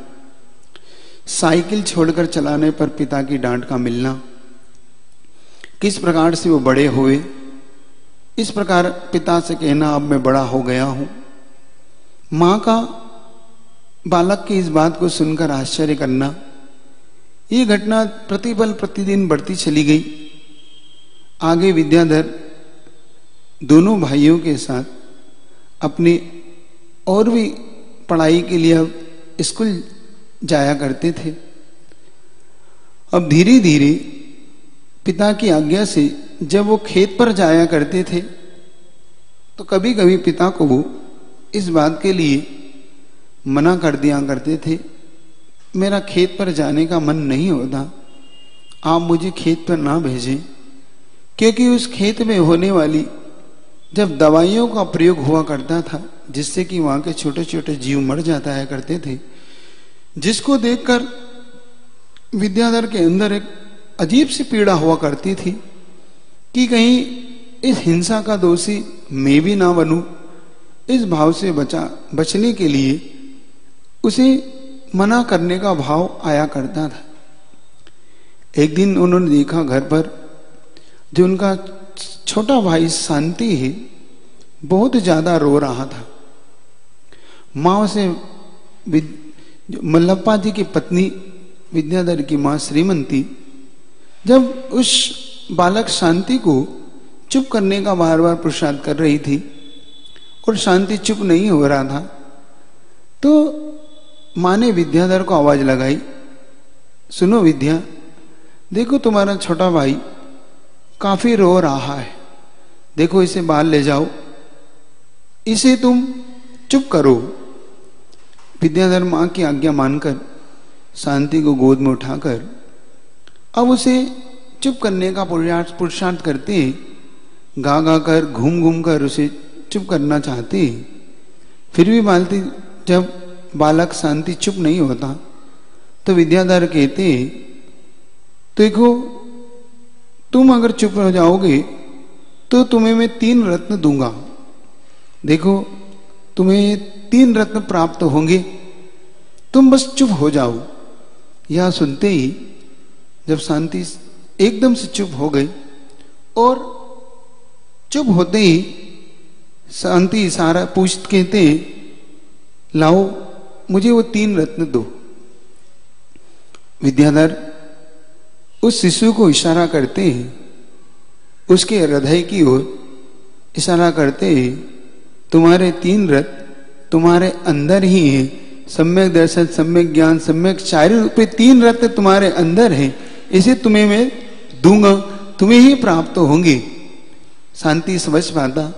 साइकिल छोड़कर चलाने पर पिता की डांट का मिलना, किस प्रकार से वो बड़े हुए, इस प्रकार पिता से कहना अब मैं बड़ा हो गया हूं। मां का बालक की इस बात को सुनकर आश्चर्य करना, ये घटना प्रतिपल प्रतिदिन बढ़ती चली गई। आगे विद्याधर दोनों भाइयों के साथ अपनी और भी पढ़ाई के लिए अब स्कूल जाया करते थे। अब धीरे धीरे पिता की आज्ञा से जब वो खेत पर जाया करते थे तो कभी कभी पिता को वो इस बात के लिए मना कर दिया करते थे, मेरा खेत पर जाने का मन नहीं होता, आप मुझे खेत पर ना भेजें, क्योंकि उस खेत में होने वाली जब दवाइयों का प्रयोग हुआ करता था जिससे कि वहां के छोटे छोटे जीव मर जाता है करते थे, जिसको देखकर विद्याधर के अंदर एक अजीब सी पीड़ा हुआ करती थी कि कहीं इस हिंसा का दोषी मैं भी ना बनूं। इस भाव से बचने के लिए उसे मना करने का भाव आया करता था। एक दिन उन्होंने देखा घर पर जो उनका छोटा भाई शांति है बहुत ज्यादा रो रहा था। मां से मल्लप्पा जी की पत्नी विद्याधर की मां श्रीमंती जब उस बालक शांति को चुप करने का बार बार पुरुषार्थ कर रही थी और शांति चुप नहीं हो रहा था, तो मां ने विद्याधर को आवाज लगाई, सुनो विद्या, देखो तुम्हारा छोटा भाई काफी रो रहा है, देखो इसे बाहर ले जाओ, इसे तुम चुप करो। विद्याधर मां की आज्ञा मानकर शांति को गोद में उठाकर अब उसे चुप करने का पुरुषार्थ करते, गा गा कर घूम घूम कर उसे चुप करना चाहते, फिर भी बालती जब बालक शांति चुप नहीं होता तो विद्याधर कहते, देखो तुम अगर चुप हो जाओगे तो तुम्हें मैं 3 रत्न दूंगा। देखो तुम्हें 3 रत्न प्राप्त होंगे, तुम बस चुप हो जाओ। यह सुनते ही जब शांति एकदम से चुप हो गई और चुप होते ही शांति सारा कहते, लाओ मुझे वो 3 रत्न दो। विद्याधर उस शिशु को इशारा करते हैं, उसके हृदय की ओर इशारा करते हैं, तुम्हारे 3 रत्न तुम्हारे अंदर ही है। सम्यक दर्शन, सम्यक ज्ञान, सम्यक चारि रूपे 3 रत्न तुम्हारे अंदर है, इसे तुम्हें मैं दूंगा, तुम्हें ही प्राप्त होंगे। शांति समझ पाता,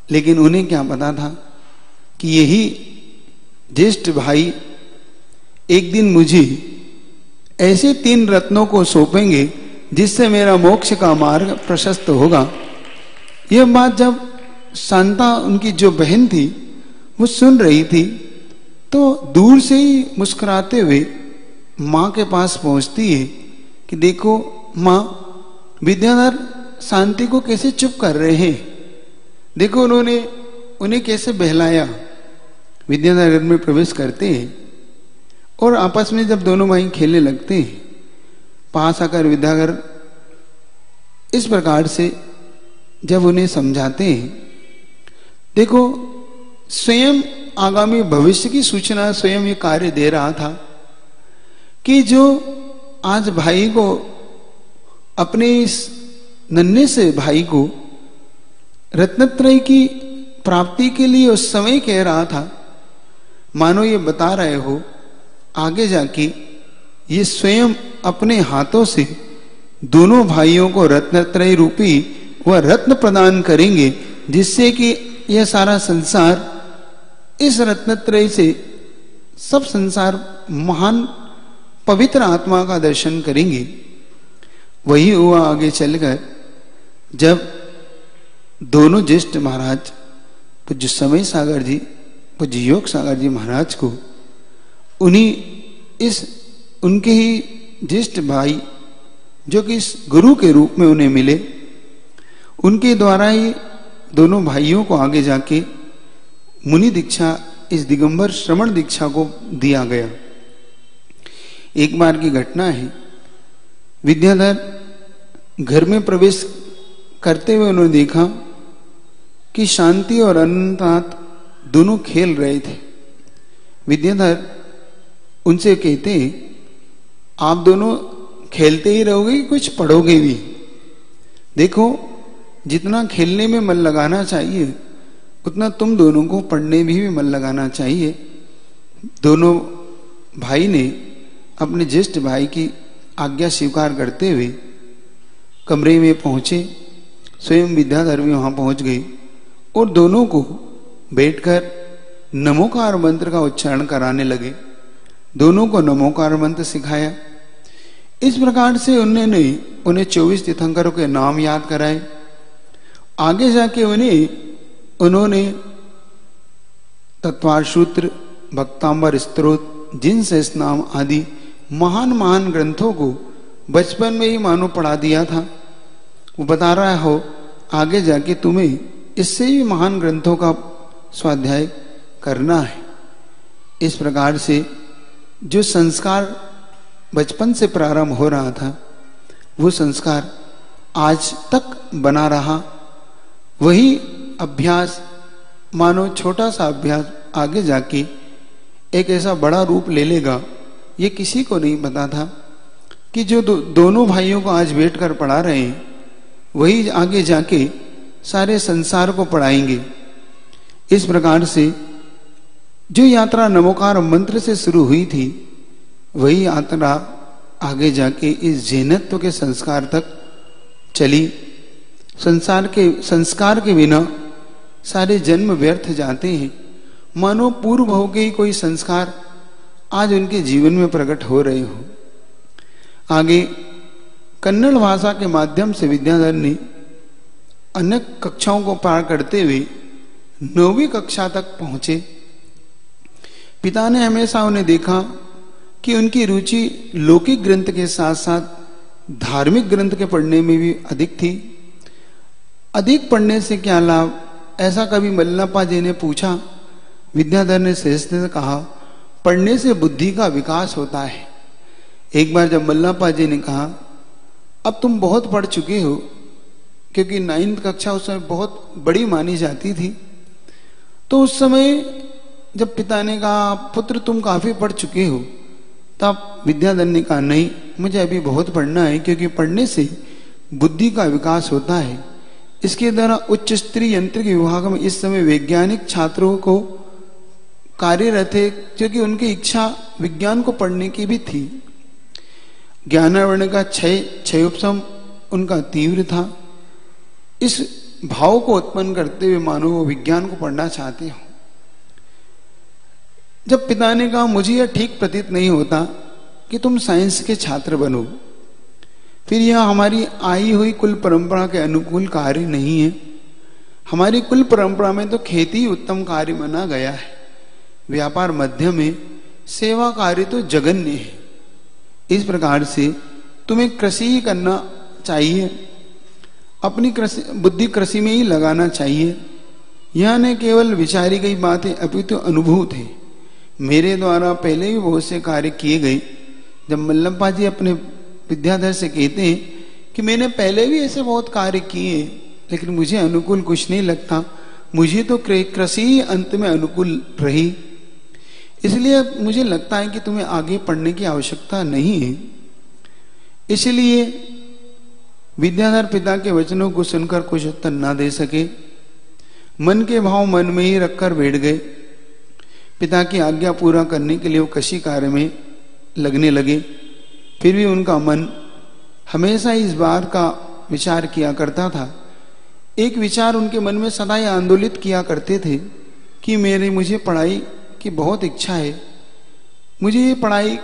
लेकिन उन्हें क्या पता था कि यही ज्येष्ठ भाई एक दिन मुझे ऐसे 3 रत्नों को सौंपेंगे जिससे मेरा मोक्ष का मार्ग प्रशस्त होगा। यह बात जब शांता, उनकी जो बहन थी, वो सुन रही थी तो दूर से ही मुस्कुराते हुए माँ के पास पहुंचती है कि देखो माँ, विद्याधर शांति को कैसे चुप कर रहे हैं, देखो उन्होंने उन्हें कैसे बहलाया। विद्याधर घर में प्रवेश करते हैं और आपस में जब दोनों भाई खेलने लगते हैं, पास आकर विद्याधर इस प्रकार से जब उन्हें समझाते हैं, देखो स्वयं आगामी भविष्य की सूचना स्वयं ये कार्य दे रहा था कि जो आज भाई को, अपने इस नन्हे से भाई को रत्नत्रय की प्राप्ति के लिए उस समय कह रहा था, मानो ये बता रहे हो आगे जाके ये स्वयं अपने हाथों से दोनों भाइयों को रत्नत्रय रूपी वह रत्न प्रदान करेंगे, जिससे कि यह सारा संसार इस रत्नत्रय से सब संसार महान पवित्र आत्मा का दर्शन करेंगे। वही हुआ आगे चलकर जब दोनों ज्येष्ठ महाराज पूज्य समय सागर जी, पूज्य योग सागर जी महाराज को उनके ही ज्येष्ठ भाई जो कि इस गुरु के रूप में उन्हें मिले, उनके द्वारा ही दोनों भाइयों को आगे जाके मुनि दीक्षा, इस दिगंबर श्रवण दीक्षा को दिया गया। एक बार की घटना है, विद्याधर घर में प्रवेश करते हुए उन्होंने देखा कि शांति और अनंतनाथ दोनों खेल रहे थे। विद्याधर उनसे कहते, आप दोनों खेलते ही रहोगे कि कुछ पढ़ोगे भी? देखो जितना खेलने में मन लगाना चाहिए उतना तुम दोनों को पढ़ने में भी मन लगाना चाहिए। दोनों भाई ने अपने ज्येष्ठ भाई की आज्ञा स्वीकार करते हुए कमरे में पहुंचे। स्वयं विद्याधर भी वहां पहुंच गई और दोनों को बैठकर नमोकार मंत्र का उच्चारण कराने लगे। दोनों को नमोकार मंत्र सिखाया। इस प्रकार से उन्हें 24 तीर्थंकरों के नाम याद कराए। आगे जाके उन्होंने तत्वार सूत्र, भक्तांबर स्तोत्र, जिन शेष नाम आदि महान महान ग्रंथों को बचपन में ही मानो पढ़ा दिया था। वो बता रहा हो आगे जाके तुम्हें इससे भी महान ग्रंथों का स्वाध्याय करना है। इस प्रकार से जो संस्कार बचपन से प्रारंभ हो रहा था वो संस्कार आज तक बना रहा। वही अभ्यास, मानो छोटा सा अभ्यास आगे जाके एक ऐसा बड़ा रूप ले लेगा, ये किसी को नहीं पता था कि जो दोनों भाइयों को आज बैठकर पढ़ा रहे हैं वही आगे जाके सारे संसार को पढ़ाएंगे। इस प्रकार से जो यात्रा नमोकार मंत्र से शुरू हुई थी वही यात्रा आगे जाके इस जैनत्व के संस्कार तक चली। संस्कार के बिना सारे जन्म व्यर्थ जाते हैं। मानो पूर्व हो गई कोई संस्कार आज उनके जीवन में प्रकट हो रहे हो। आगे कन्नड़ भाषा के माध्यम से विद्याधर ने अनेक कक्षाओं को पार करते हुए 9वीं कक्षा तक पहुंचे। पिता ने हमेशा उन्हें देखा कि उनकी रुचि लौकिक ग्रंथ के साथ साथ धार्मिक ग्रंथ के पढ़ने में भी अधिक थी। अधिक पढ़ने से क्या लाभ, ऐसा कभी मल्लप्पा जी ने पूछा। विद्याधर ने सहजता से कहा, पढ़ने से बुद्धि का विकास होता है। एक बार जब मल्लप्पा जी ने कहा, अब तुम बहुत पढ़ चुके हो, क्योंकि 9th कक्षा उस समय बहुत बड़ी मानी जाती थी, तो उस समय जब पिता ने कहा, पुत्र तुम काफी पढ़ चुके हो, तब विद्याधर ने कहा, नहीं, मुझे अभी बहुत पढ़ना है, क्योंकि पढ़ने से बुद्धि का विकास होता है। इसके द्वारा उच्च स्तरीय यांत्रिक विभाग में इस समय वैज्ञानिक छात्रों को कार्यरत है, क्योंकि उनकी इच्छा विज्ञान को पढ़ने की भी थी। ज्ञानावरण का क्षय उपशम उनका तीव्र था। इस भाव को उत्पन्न करते हुए मानो वो विज्ञान को पढ़ना चाहते हो। जब पिता ने कहा, मुझे यह ठीक प्रतीत नहीं होता कि तुम साइंस के छात्र बनो, फिर यह हमारी आई हुई कुल परंपरा के अनुकूल कार्य नहीं है। हमारी कुल परंपरा में तो खेती उत्तम कार्य माना गया है, व्यापार मध्यम है, सेवा कार्य तो जघन्य है। इस प्रकार से तुम्हें कृषि ही करना चाहिए, अपनी बुद्धि कृषि में ही लगाना चाहिए। यह न केवल विचारी गई बात है, अपितु अनुभूत है। मेरे द्वारा पहले भी बहुत से कार्य किए गए। जब मल्लप्पा जी अपने विद्याधर से कहते हैं कि मैंने पहले भी ऐसे बहुत कार्य किए, लेकिन मुझे अनुकूल कुछ नहीं लगता, मुझे तो कृषि ही अंत में अनुकूल रही, इसलिए मुझे लगता है कि तुम्हें आगे पढ़ने की आवश्यकता नहीं है। इसलिए विद्याधर पिता के वचनों को सुनकर कुछ उत्तर न दे सके, मन के भाव मन में ही रखकर बैठ गए। पिता की आज्ञा पूरा करने के लिए वो कृषि कार्य में लगने लगे। फिर भी उनका मन हमेशा इस बात का विचार किया करता था। एक विचार उनके मन में सदा ही आंदोलित किया करते थे कि मुझे पढ़ाई की बहुत इच्छा है, मुझे ये पढ़ाई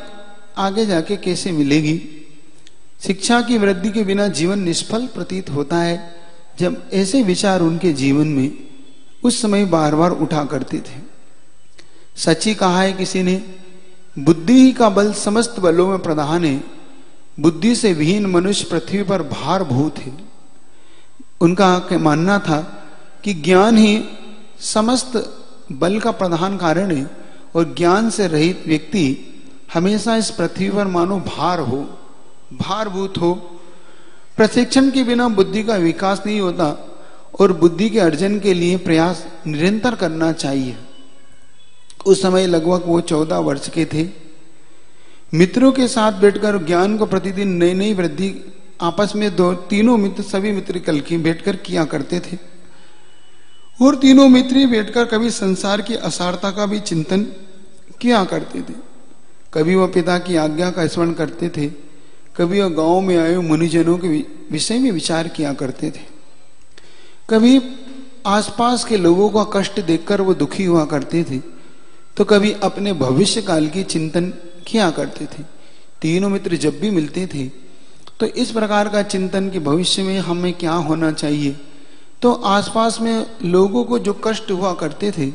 आगे जाके कैसे मिलेगी। शिक्षा की वृद्धि के बिना जीवन निष्फल प्रतीत होता है। जब ऐसे विचार उनके जीवन में उस समय बार बार उठा करते थे। सच ही कहा है किसी ने, बुद्धि ही का बल समस्त बलों में प्रधान है, बुद्धि से विहीन मनुष्य पृथ्वी पर भारभूत है। उनका मानना था कि ज्ञान ही समस्त बल का प्रधान कारण है, और ज्ञान से रहित व्यक्ति हमेशा इस पृथ्वी पर मानो भारभूत हो। प्रशिक्षण के बिना बुद्धि का विकास नहीं होता, और बुद्धि के अर्जन के लिए प्रयास निरंतर करना चाहिए। उस समय लगभग वो 14 वर्ष के थे। मित्रों के साथ बैठकर ज्ञान को प्रतिदिन नई नई वृद्धि आपस में तीनों मित्र, सभी मित्र कल की बैठकर किया करते थे, और तीनों मित्र ही बैठकर कभी संसार की असारता का भी चिंतन किया करते थे। कभी वह पिता की आज्ञा का स्मरण करते थे, कभी वह गांव में आए मुनिजनों के विषय में विचार किया करते थे, कभी आसपास के लोगों का कष्ट देखकर वो दुखी हुआ करते थे, तो कभी अपने भविष्य काल की चिंतन किया करते थे। तीनों मित्र जब भी मिलते थे तो इस प्रकार का चिंतन कि भविष्य में हमें क्या होना चाहिए, तो आसपास में लोगों को जो कष्ट हुआ करते थे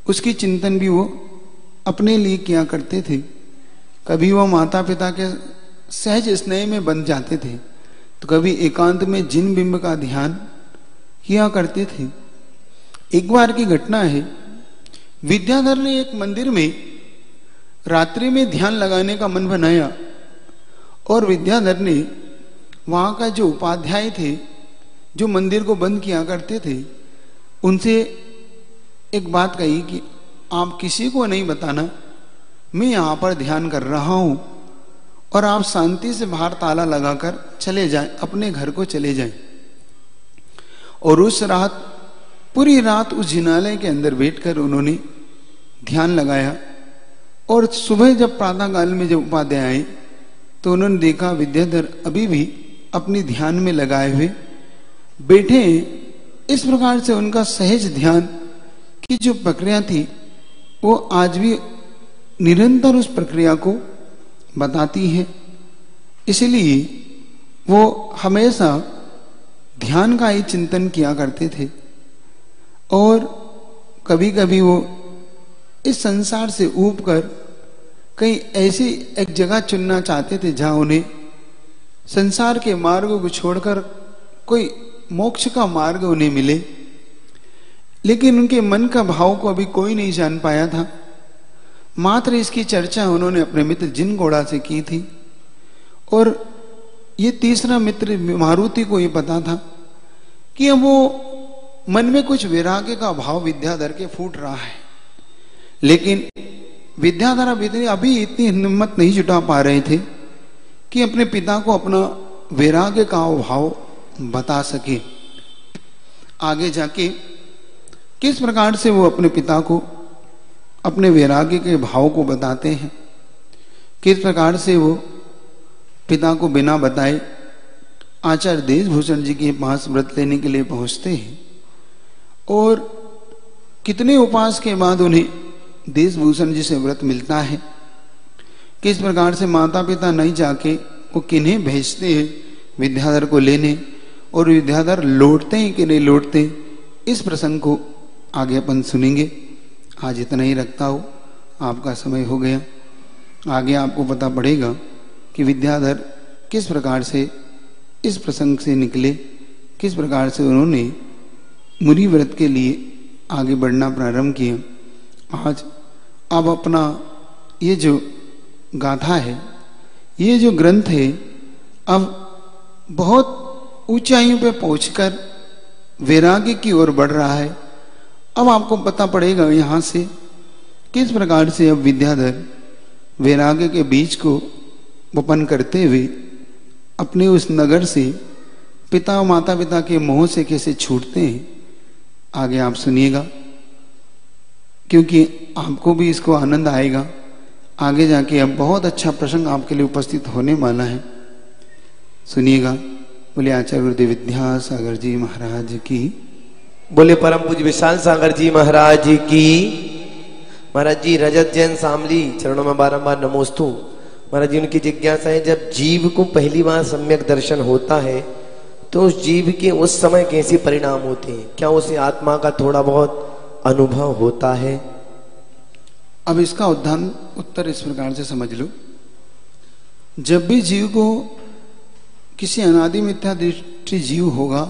उसकी चिंतन भी वो अपने लिए किया करते थे। कभी वो माता पिता के सहज स्नेह में बंध जाते थे, तो कभी एकांत में जिन बिंब का ध्यान किया करते थे। एक बार की घटना है, विद्याधर ने एक मंदिर में रात्रि में ध्यान लगाने का मन बनाया, और विद्याधर ने वहां का जो उपाध्याय थे, जो मंदिर को बंद किया करते थे, उनसे एक बात कही कि आप किसी को नहीं बताना, मैं यहां पर ध्यान कर रहा हूं, और आप शांति से बाहर ताला लगाकर चले जाएं, अपने घर को चले जाएं। और उस रात, पूरी रात उस जिनालय के अंदर बैठकर उन्होंने ध्यान लगाया। और सुबह जब प्रातः काल में जब उपाध्याय आए तो उन्होंने देखा विद्याधर अभी भी अपनी ध्यान में लगाए हुए बैठे। इस प्रकार से उनका सहज ध्यान की जो प्रक्रिया थी वो आज भी निरंतर उस प्रक्रिया को बताती है। इसलिए वो हमेशा ध्यान का ही चिंतन किया करते थे, और कभी कभी वो इस संसार से ऊब कर कहीं ऐसी एक जगह चुनना चाहते थे जहां उन्हें संसार के मार्ग को छोड़कर कोई मोक्ष का मार्ग उन्हें मिले। लेकिन उनके मन का भाव को अभी कोई नहीं जान पाया था। मात्र इसकी चर्चा उन्होंने अपने मित्र जिन घोड़ा से की थी, और ये तीसरा मित्र मारुति को ये पता था कि अब वो मन में कुछ वैराग्य का भाव विद्याधर के फूट रहा है, लेकिन विद्याधर अभी इतनी हिम्मत नहीं जुटा पा रहे थे कि अपने पिता को अपना वैराग्य का भाव बता सके। आगे जाके किस प्रकार से वो अपने पिता को अपने वैराग्य के भाव को बताते हैं, किस प्रकार से वो पिता को बिना बताए आचार्य देशभूषण जी के पास व्रत लेने के लिए पहुंचते हैं, और कितने उपास के बाद उन्हें देशभूषण जी से व्रत मिलता है। किस प्रकार से माता पिता नहीं जाके वो किन्हें भेजते हैं विद्याधर को लेने, और विद्याधर लौटते हैं कि नहीं लौटते, इस प्रसंग को आगे अपन सुनेंगे। आज इतना ही रखता हूं, आपका समय हो गया। आगे आपको पता पड़ेगा कि विद्याधर किस प्रकार से इस प्रसंग से निकले, किस प्रकार से उन्होंने मुनि व्रत के लिए आगे बढ़ना प्रारंभ किया। आज अब अपना ये जो गाथा है, ये जो ग्रंथ है, अब बहुत ऊंचाइयों पे पहुंचकर वैराग्य की ओर बढ़ रहा है। अब आपको पता पड़ेगा यहां से किस प्रकार से अब विद्याधर वैराग्य के बीज को वपन करते हुए अपने उस नगर से पिता माता पिता के मोह से कैसे छूटते हैं। आगे आप सुनिएगा, क्योंकि आपको भी इसको आनंद आएगा। आगे जाके अब बहुत अच्छा प्रसंग आपके लिए उपस्थित होने वाला है, सुनिएगा। बोले आचार्य गुरुदेव विद्यासागर जी महाराज की, बोले परम पूज्य विशाल सागर जी महाराज की। महाराज जी रजत जैन शामली चरणों में बारंबार नमोस्तु। महाराज जी उनकी जिज्ञासा है, जब जीव को पहली बार सम्यक दर्शन होता है तो उस जीव के उस समय कैसे परिणाम होते हैं? क्या उसे आत्मा का थोड़ा बहुत अनुभव होता है? अब इसका उत्तर इस प्रकार से समझ लो। जब भी जीव को किसी अनादि मिथ्या दृष्टि जीव होगा,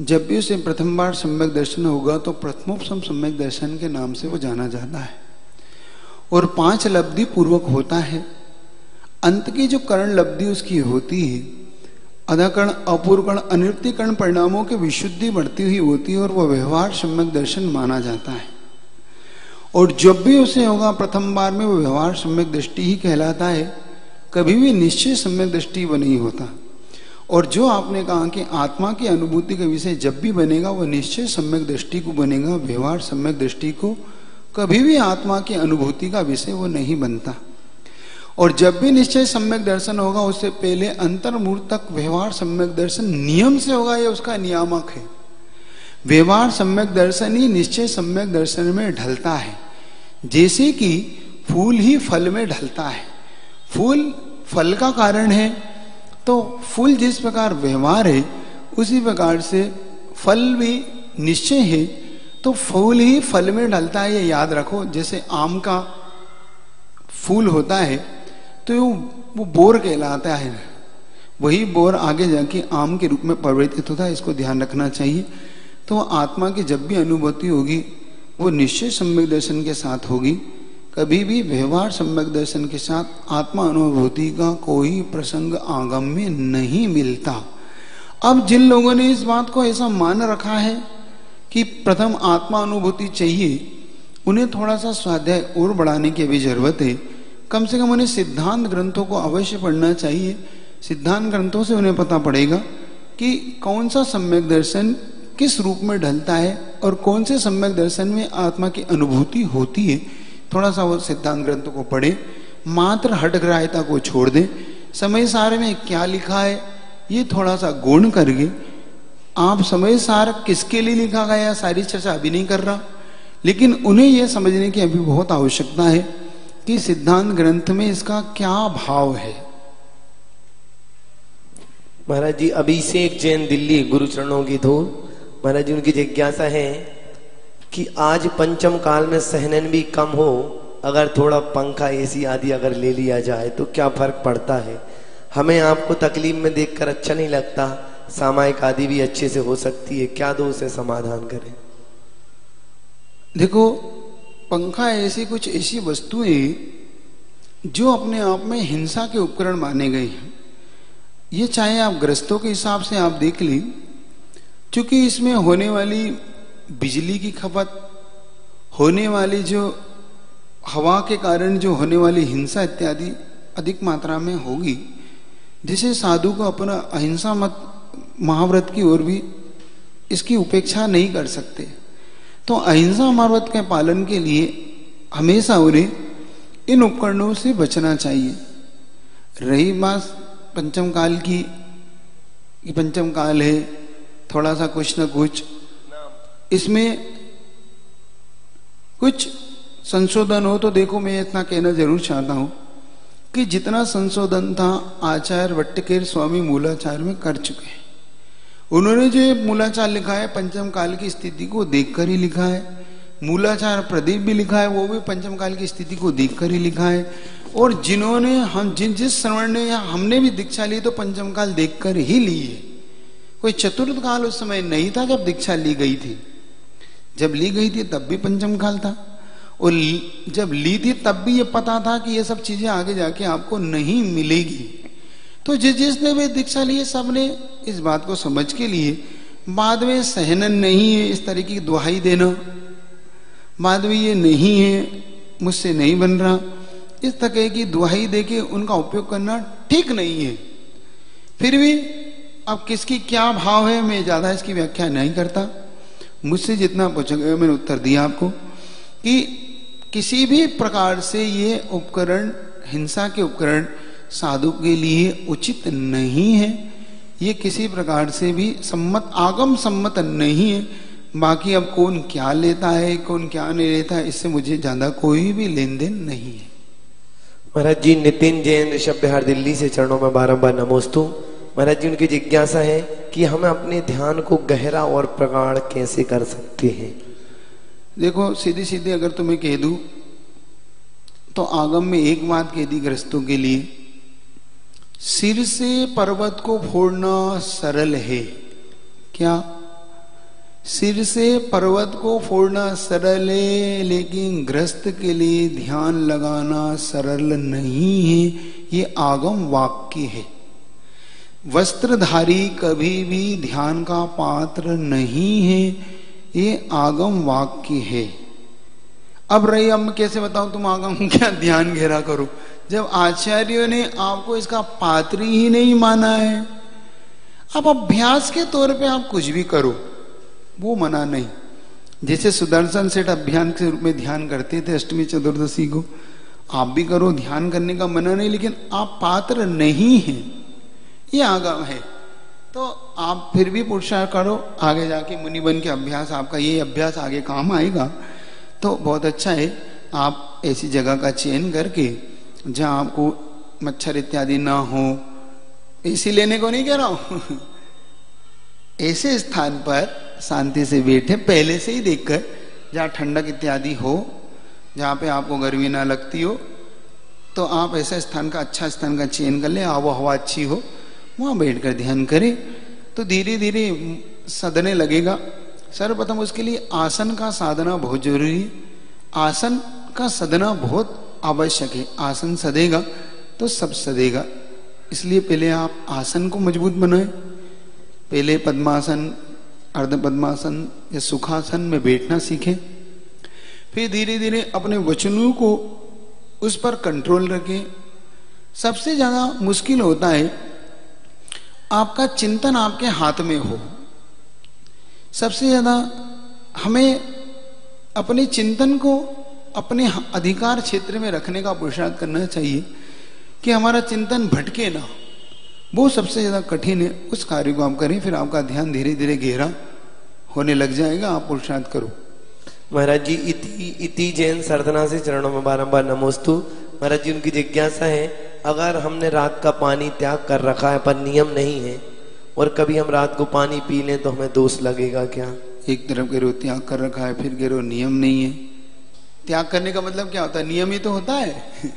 जब भी उसे प्रथम बार सम्यक दर्शन होगा तो प्रथमोपम सम्यक दर्शन के नाम से वो जाना जाता है, और 5 लब्धि पूर्वक होता है। अंत की जो कर्ण लब्धि उसकी होती है, अधकर्ण अपूर्वकर्ण अनिवृत्तिकर्ण परिणामों की विशुद्धि बढ़ती हुई होती है, और वह व्यवहार सम्यक दर्शन माना जाता है। और जब भी उसे होगा प्रथम बार में वो व्यवहार सम्यक दृष्टि ही कहलाता है, कभी भी निश्चय सम्यक दृष्टि वो नहीं होता। और जो आपने कहा कि आत्मा की अनुभूति का विषय जब भी बनेगा वो निश्चय सम्यक दृष्टि को बनेगा, व्यवहार सम्यक दृष्टि को कभी भी आत्मा की अनुभूति का विषय वो नहीं बनता। और जब भी निश्चय सम्यक दर्शन होगा उससे पहले अंतर्मूर्त तक व्यवहार सम्यक दर्शन नियम से होगा, ये उसका नियामक है। व्यवहार सम्यक दर्शन ही निश्चय सम्यक दर्शन में ढलता है, जैसे कि फूल ही फल में ढलता है। फूल फल का कारण है, तो फूल जिस प्रकार व्यवहार है उसी प्रकार से फल भी निश्चय है, तो फूल ही फल में ढलता है, ये याद रखो। जैसे आम का फूल होता है तो वो बोर कहलाता है, वही बोर आगे जाके आम के रूप में परिवर्तित होता है, इसको ध्यान रखना चाहिए। तो आत्मा की जब भी अनुभूति होगी वो निश्चय सम्यक दर्शन के साथ होगी, कभी भी व्यवहार सम्यक दर्शन के साथ आत्मा अनुभूति का कोई प्रसंग आगम में नहीं मिलता। अब जिन लोगों ने इस बात को ऐसा मान रखा है कि प्रथम आत्मा अनुभूति चाहिए, उन्हें थोड़ा सा स्वाध्याय और बढ़ाने की भी जरूरत है। कम से कम उन्हें सिद्धांत ग्रंथों को अवश्य पढ़ना चाहिए। सिद्धांत ग्रंथों से उन्हें पता पड़ेगा कि कौन सा सम्यक दर्शन किस रूप में ढलता है और कौन से सम्यक दर्शन में आत्मा की अनुभूति होती है। थोड़ा सा वो सिद्धांत ग्रंथों को पढ़े, मात्र हठग्राह्यता को छोड़ दें। समय सार में क्या लिखा है ये थोड़ा सा गौण करके, आप समय सार किसके लिए लिखा गया सारी चर्चा अभी नहीं कर रहा, लेकिन उन्हें यह समझने की अभी बहुत आवश्यकता है कि सिद्धांत ग्रंथ में इसका क्या भाव है। महाराज जी अभिषेक जैन दिल्ली गुरु चरणों की धूल। महाराज जी उनकी जिज्ञासा है कि आज पंचम काल में सहनन भी कम हो, अगर थोड़ा पंखा एसी आदि अगर ले लिया जाए तो क्या फर्क पड़ता है? हमें आपको तकलीफ में देखकर अच्छा नहीं लगता, सामायिक आदि भी अच्छे से हो सकती है, क्या दो उसे समाधान करें? देखो, पंखा ऐसी कुछ ऐसी वस्तुएं जो अपने आप में हिंसा के उपकरण माने गए हैं, ये चाहे आप ग्रस्तों के हिसाब से आप देख लें, क्योंकि इसमें होने वाली बिजली की खपत, होने वाली जो हवा के कारण जो होने वाली हिंसा इत्यादि अधिक मात्रा में होगी, जिसे साधु को अपना अहिंसा मत महाव्रत की ओर भी इसकी उपेक्षा नहीं कर सकते। तो अहिंसा महाव्रत के पालन के लिए हमेशा उन्हें इन उपकरणों से बचना चाहिए। रही बात पंचम काल की, कि पंचम काल है, थोड़ा सा कुछ न कुछ इसमें कुछ संशोधन हो, तो देखो मैं इतना कहना जरूर चाहता हूं कि जितना संशोधन था आचार्य वट्टकेर स्वामी मूलाचार्य में कर चुके हैं। उन्होंने जो मूलाचार लिखा है पंचम काल की स्थिति को देखकर ही लिखा है। मूलाचार प्रदीप भी लिखा है, वो भी पंचम काल की स्थिति को देखकर ही लिखा है। और जिन्होंने हम जिस श्रवण ने या हमने भी दीक्षा ली तो पंचम काल देखकर ही ली है। कोई चतुर्थ काल उस समय नहीं था जब दीक्षा ली गई थी। जब ली गई थी तब भी पंचम काल था, और जब ली थी तब भी ये पता था कि ये सब चीजें आगे जाके आपको नहीं मिलेगी। तो जिसने भी दीक्षा ली सबने इस बात को समझ के लिए, बाद में सहनन नहीं है इस तरीके की दुहाई देना, बाद में ये नहीं है मुझसे नहीं बन रहा, इस तरह की दुहाई देके उनका उपयोग करना ठीक नहीं है। फिर भी अब किसकी क्या भाव है मैं ज्यादा इसकी व्याख्या नहीं करता। मुझसे जितना पूछा गया मैंने उत्तर दिया आपको कि किसी भी प्रकार से ये उपकरण, हिंसा के उपकरण साधु के लिए उचित नहीं है। ये किसी प्रकार से भी सम्मत, आगम सम्मत नहीं है। बाकी अब कौन क्या लेता है कौन क्या नहीं लेता है, इससे मुझे ज्यादा कोई भी लेन देन नहीं है। महाराज जी, नितिन जैन ऋषभ बिहार दिल्ली से चरणों में बारंबार नमोस्तु। महाराज जी, उनकी जिज्ञासा है कि हम अपने ध्यान को गहरा और प्रगाढ़ कैसे कर सकते हैं? देखो, सीधी सीधी अगर तुम्हें कह दूं तो आगम में एक बात कह दी ग्रस्तों के लिए, सिर से पर्वत को फोड़ना सरल है। क्या? सिर से पर्वत को फोड़ना सरल है, लेकिन ग्रस्त के लिए ध्यान लगाना सरल नहीं है। ये आगम वाक्य है। वस्त्रधारी कभी भी ध्यान का पात्र नहीं है, ये आगम वाक्य है। अब रही, अब मैं कैसे बताऊं तुम आगम क्या ध्यान गहरा करो, जब आचार्यों ने आपको इसका पात्र ही नहीं माना है। अब अभ्यास के तौर पे आप कुछ भी करो, वो मना नहीं। जैसे सुदर्शन सेठ अभियान के रूप में ध्यान करते थे अष्टमी चतुर्दशी को, आप भी करो, ध्यान करने का मना नहीं, लेकिन आप पात्र नहीं हैं, ये आगम है। तो आप फिर भी पुरुषार्थ करो, आगे जाके मुनि बन के अभ्यास, आपका ये अभ्यास आगे काम आएगा तो बहुत अच्छा है। आप ऐसी जगह का चयन करके जहां आपको मच्छर इत्यादि ना हो, एसी लेने को नहीं कह रहा हूं ऐसे स्थान पर शांति से बैठे, पहले से ही देखकर, जहां ठंडक इत्यादि हो, जहां पे आपको गर्मी ना लगती हो, तो आप ऐसा स्थान का, अच्छा स्थान का चयन कर ले, आबो हवा अच्छी हो, वहां बैठकर ध्यान करें तो धीरे धीरे सदने लगेगा। सर्वप्रथम उसके लिए आसन का साधना बहुत जरूरी है। आसन का सदना बहुत आवश्यक है। आसन सदेगा तो सब सदेगा। इसलिए पहले आप आसन को मजबूत बनाएं। पहले पद्मासन, अर्ध पद्मासन या सुखासन में बैठना सीखें। फिर धीरे धीरे अपने वचनों को उस पर कंट्रोल रखें। सबसे ज्यादा मुश्किल होता है आपका चिंतन आपके हाथ में हो। सबसे ज्यादा हमें अपने चिंतन को अपने अधिकार क्षेत्र में रखने का पुरुषार्थ करना चाहिए कि हमारा चिंतन भटके ना। वो सबसे ज्यादा कठिन है। उस कार्य को आप करें, फिर आपका ध्यान धीरे धीरे गहरा होने लग जाएगा। आप पुरुषार्थ करो। महाराज जी, इति जैन सरदना से चरणों में बारंबार नमोस्तु। महाराज जी, उनकी जिज्ञासा है, अगर हमने रात का पानी त्याग कर रखा है पर नियम नहीं है, और कभी हम रात को पानी पी लें तो हमें दोष लगेगा क्या? एक तरफ कह रहे हो त्याग कर रखा है, फिर कह रहे हो नियम नहीं है। त्याग करने का मतलब क्या होता है? नियम ही तो होता है।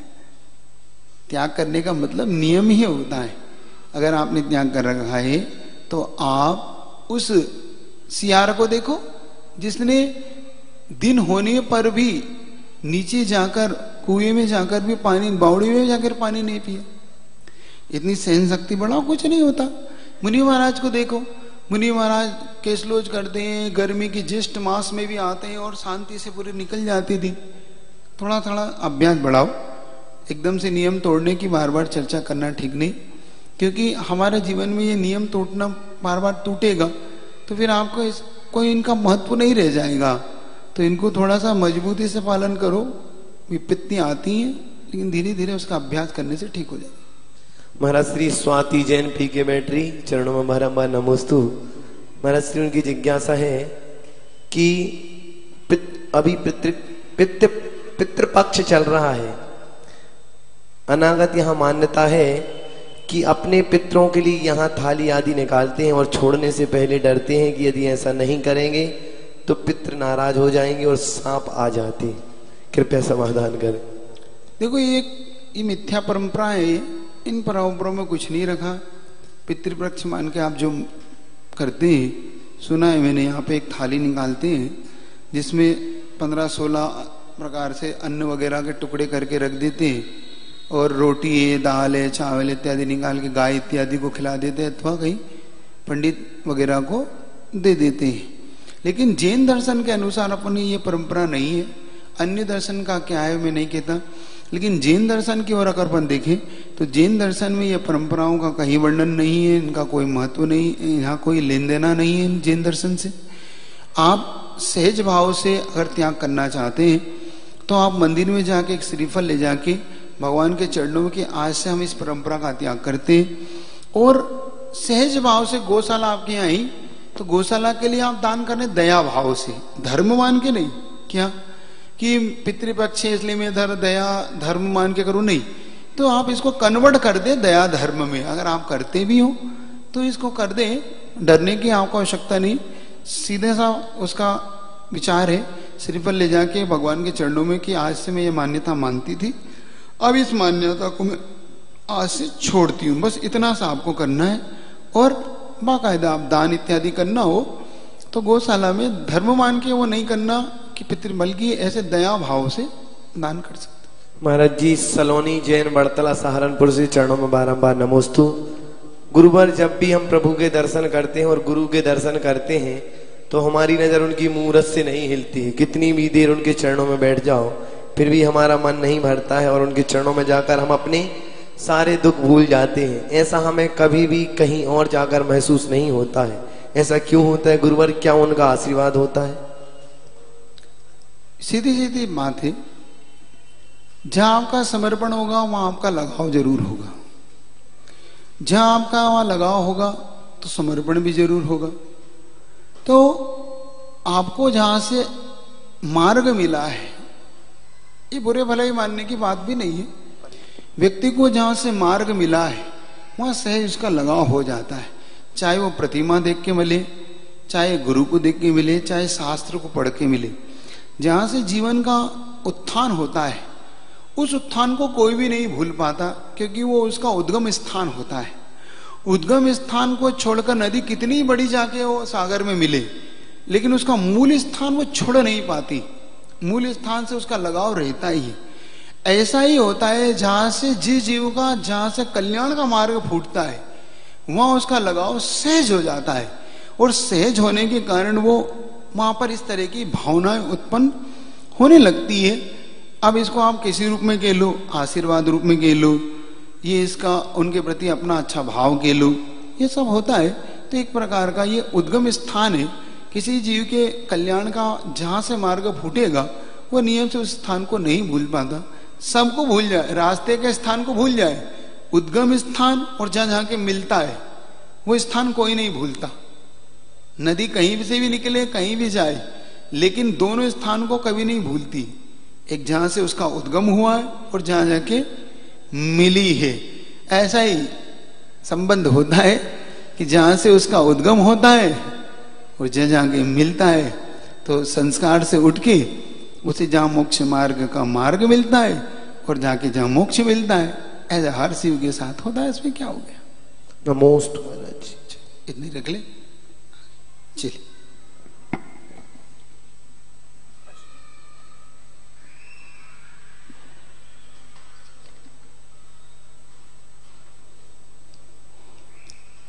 त्याग करने का मतलब नियम ही होता है। अगर आपने त्याग कर रखा है तो आप उस सियार को देखो जिसने दिन होने पर भी नीचे जाकर कुएं में जाकर भी पानी, बावड़ी में जाकर पानी नहीं पिया। इतनी सहन शक्ति बढ़ाओ, कुछ नहीं होता। मुनि महाराज को देखो, मुनि महाराज केसलोज करते हैं, गर्मी की ज्येष्ठ मास में भी आते हैं और शांति से पूरे निकल जाती थी। थोड़ा थोड़ा अभ्यास बढ़ाओ। एकदम से नियम तोड़ने की बार बार चर्चा करना ठीक नहीं, क्योंकि हमारे जीवन में ये नियम टूटना बार बार टूटेगा तो फिर आपको कोई इनका महत्व नहीं रह जाएगा। तो इनको थोड़ा सा मजबूती से पालन करो। विपत्ति आती हैं लेकिन धीरे धीरे उसका अभ्यास करने से ठीक हो जाएगा। महाराज श्री स्वाति जैन पी के बैटरी चरणों में बारंबार नमोस्तु। महाराज श्री उनकी जिज्ञासा है कि अभी पितृपक्ष चल रहा है, अनागत यहाँ मान्यता है कि अपने पितरों के लिए यहाँ थाली आदि निकालते हैं और छोड़ने से पहले डरते हैं कि यदि ऐसा नहीं करेंगे तो पितृ नाराज हो जाएंगे और सांप आ जाते। कृपया समाधान करें। देखो ये मिथ्या परंपरा है। इन परंपराओं में कुछ नहीं रखा। पितृपक्ष मान के आप जो करते हैं, सुना है मैंने, यहाँ पे एक थाली निकालते हैं जिसमें 15-16 प्रकार से अन्न वगैरह के टुकड़े करके रख देते हैं और रोटी है, दाल है, चावल इत्यादि निकाल के गाय इत्यादि को खिला देते हैं अथवा कहीं पंडित वगैरह को दे देते हैं। लेकिन जैन दर्शन के अनुसार अपनी ये परंपरा नहीं है। अन्य दर्शन का क्या है मैं नहीं कहता, लेकिन जैन दर्शन की ओर अगर अपन देखें तो जैन दर्शन में ये परंपराओं का कहीं वर्णन नहीं है, इनका कोई महत्व नहीं, यहाँ कोई लेन देना नहीं है जैन दर्शन से। आप सहज भाव से अगर त्याग करना चाहते हैं तो आप मंदिर में जाके एक श्रीफल ले जाके भगवान के चरणों में कि आज से हम इस परंपरा का त्याग करते हैं, और सहज भाव से गौशाला आपके यहाँ आई तो गौशाला के लिए आप दान करें दया भाव से, धर्म मान के नहीं। क्या कि पितृपक्ष इसलिए मैं दया धर्म मान के करूं, नहीं। तो आप इसको कन्वर्ट कर दे दया धर्म में। अगर आप करते भी हो तो इसको कर दे, डरने की आपको आवश्यकता नहीं। सीधे सा उसका विचार है, श्रीफल ले जाके भगवान के चरणों में कि आज से मैं ये मान्यता मानती थी, अब इस मान्यता को मैं आज से छोड़ती हूँ। बस इतना सा आपको करना है। और बाकायदा आप दान इत्यादि करना हो तो गौशाला में धर्म मान के वो नहीं करना कि पितृ, बल्कि ऐसे दया भाव से दान कर सकते। महाराज जी सलोनी जैन बड़तला सहारनपुर से चरणों में बारंबार नमोस्तु। गुरुवर, जब भी हम प्रभु के दर्शन करते हैं और गुरु के दर्शन करते हैं तो हमारी नजर उनकी मूरत से नहीं हिलती। कितनी भी देर उनके चरणों में बैठ जाओ फिर भी हमारा मन नहीं भरता है और उनके चरणों में जाकर हम अपने सारे दुख भूल जाते हैं। ऐसा हमें कभी भी कहीं और जाकर महसूस नहीं होता है। ऐसा क्यों होता है गुरुवर? क्या उनका आशीर्वाद होता है? सीधी सीधी बात है, जहां आपका समर्पण होगा वहां आपका लगाव जरूर होगा। जहां आपका वहां लगाव होगा तो समर्पण भी जरूर होगा। तो आपको जहां से मार्ग मिला है, ये बुरे भले मानने की बात भी नहीं है। व्यक्ति को जहां से मार्ग मिला है वहां सहज उसका लगाव हो जाता है। चाहे वो प्रतिमा देख के मिले, चाहे गुरु को देख के मिले, चाहे शास्त्र को पढ़ के मिले। जहां से जीवन का उत्थान होता है उस उत्थान को कोई भी नहीं भूल पाता, क्योंकि वो उसका उद्गम स्थान होता है। उद्गम स्थान को छोड़कर नदी कितनी बड़ी जाके वो सागर में मिले, लेकिन उसका मूल स्थान वो छोड़ नहीं पाती। मूल स्थान से उसका लगाव रहता ही है। ऐसा ही होता है, जहां से जिस जीव का, जहां से कल्याण का मार्ग फूटता है वहां उसका लगाव सहज हो जाता है, और सहज होने के कारण वो वहां पर इस तरह की भावनाएं उत्पन्न होने लगती है। अब इसको आप किसी रूप में कह लो, आशीर्वाद रूप में कह लो, ये इसका उनके प्रति अपना अच्छा भाव कह लो, ये सब होता है। तो एक प्रकार का ये उद्गम स्थान है किसी जीव के कल्याण का। जहां से मार्ग फूटेगा वो नियम से उस स्थान को नहीं भूल पाता। सबको भूल जाए, रास्ते के स्थान को भूल जाए, उद्गम स्थान और जहां जहां के मिलता है वो स्थान कोई नहीं भूलता। नदी कहीं से भी निकले, कहीं भी जाए, लेकिन दोनों स्थान को कभी नहीं भूलती। एक जहां से उसका उद्गम हुआ है और जहां जाके मिली है। ऐसा ही संबंध होता है कि जहां से उसका उद्गम होता है और जाके मिलता है तो संस्कार से उठ के उसे जहां मोक्ष मार्ग का मार्ग मिलता है और जाके जहां मोक्ष मिलता है, ऐसा हर शिव के साथ होता है। इसमें क्या हो गया? नमोस्तु महाराज। इतनी रख ले, चलिए।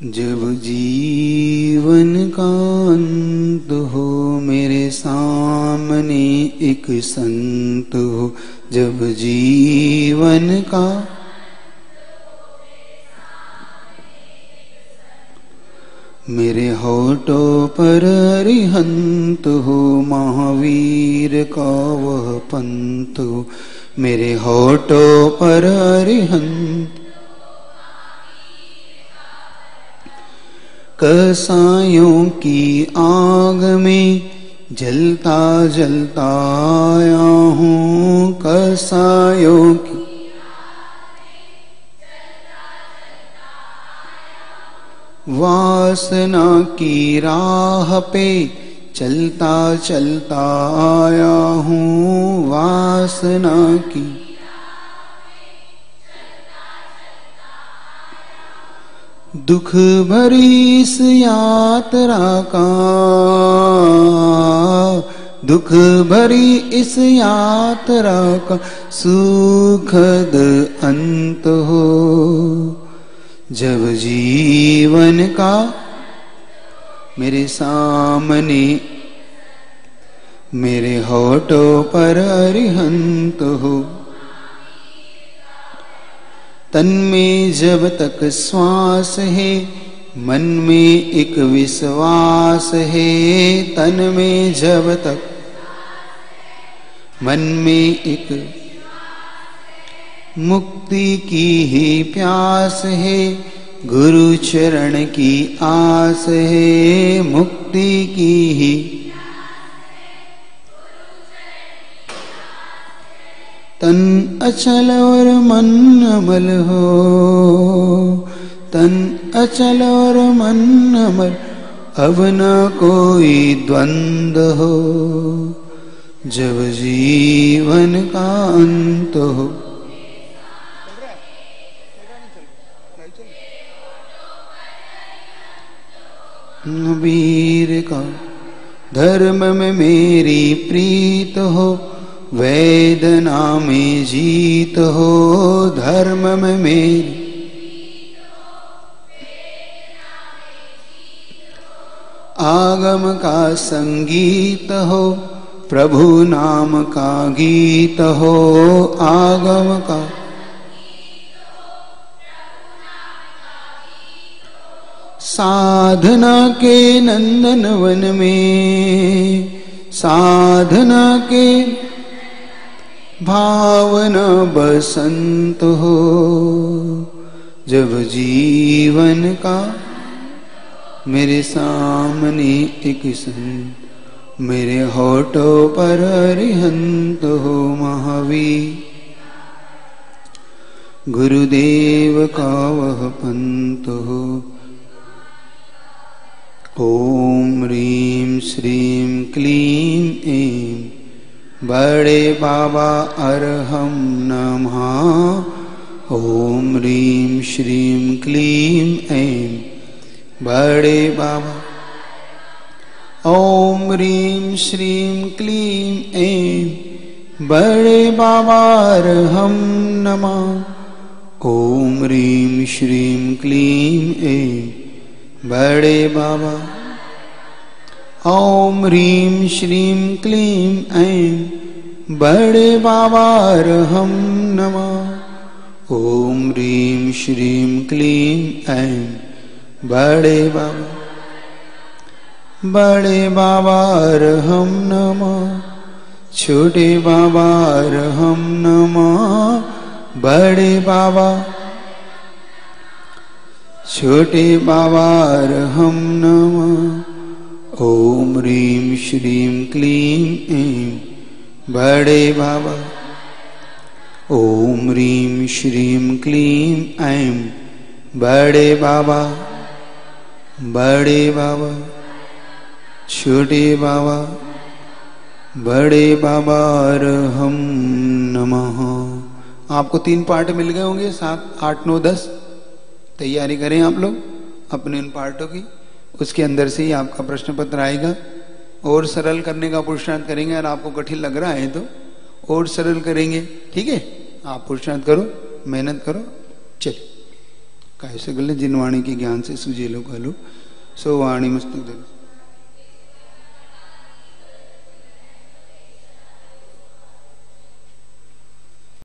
जब जीवन का अंत हो मेरे सामने एक संत हो, जब जीवन का मेरे होठों पर अरिहंत हो, महावीर का वह पंथ हो, मेरे होठों पर अरिहंत। कसायों की आग में जलता जलता आया हूँ, कसायों की वासना की राह पे चलता चलता आया हूँ, वासना की दुख भरी इस यात्रा का, दुख भरी इस यात्रा का सुखद अंत हो, जब जीवन का मेरे सामने मेरे होठों पर अरिहंत हो। तन में जब तक श्वास है मन में एक विश्वास है, तन में जब तक मन में एक मुक्ति की ही प्यास है, गुरु चरण की आस है, मुक्ति की ही तन अचल और मन अमल हो, तन अचल और मन अमल, अब न कोई द्वंद हो, जब जीवन का अंत हो। वीर का धर्म में मेरी प्रीत हो, वेदना में जीत हो, धर्म में मेरी आगम का संगीत हो, प्रभु नाम का गीत हो, आगम का साधना के नंदन वन में, साधना के भावना बसंत हो, जब जीवन का मेरे सामने एक संत, मेरे होठों पर अरिहंत हो, महावीर गुरुदेव का वह पंत हो। ओम ह्रीं श्रीं क्लीं ऐं बड़े बाबा अरहं नमः। ओम ह्रीं श्रीं क्लीं ऐं बड़े बाबा। ओम ह्रीं श्रीं क्लीं ऐं बड़े बाबा अरहं नमः। ओम ह्रीं श्रीं क्लीं ऐं बड़े बाबा। ओम ह्रीं श्रीं क्लीं ऐं बड़े बाबा अरहं नमः। ओम ह्रीं श्रीं क्लीं ऐं बड़े बाबा। बड़े बाबा अरहं नमः। छोटे बाबा अरहं नमः। बड़े बाबा छोटे बाबा अरहं नमः। ओम ह्रीं श्रीं क्लीं ऐं बड़े बाबा। ओम ह्रीं श्रीं क्लीं ऐं बड़े बाबा। बड़े बाबा छोटे बाबा बड़े बाबा हम नमः। आपको 3 पार्ट मिल गए होंगे, 7, 8, 9, 10। तैयारी करें आप लोग अपने उन पार्टों की, उसके अंदर से ही आपका प्रश्न पत्र आएगा। और सरल करने का पुरुषार्थ करेंगे, अगर आपको कठिन लग रहा है तो और सरल करेंगे। ठीक है, आप पुरुषार्थ करो, मेहनत करो। चलिए, कैसे गले जिनवाणी के ज्ञान से सुझे लो कहलो, सो वाणी मस्तक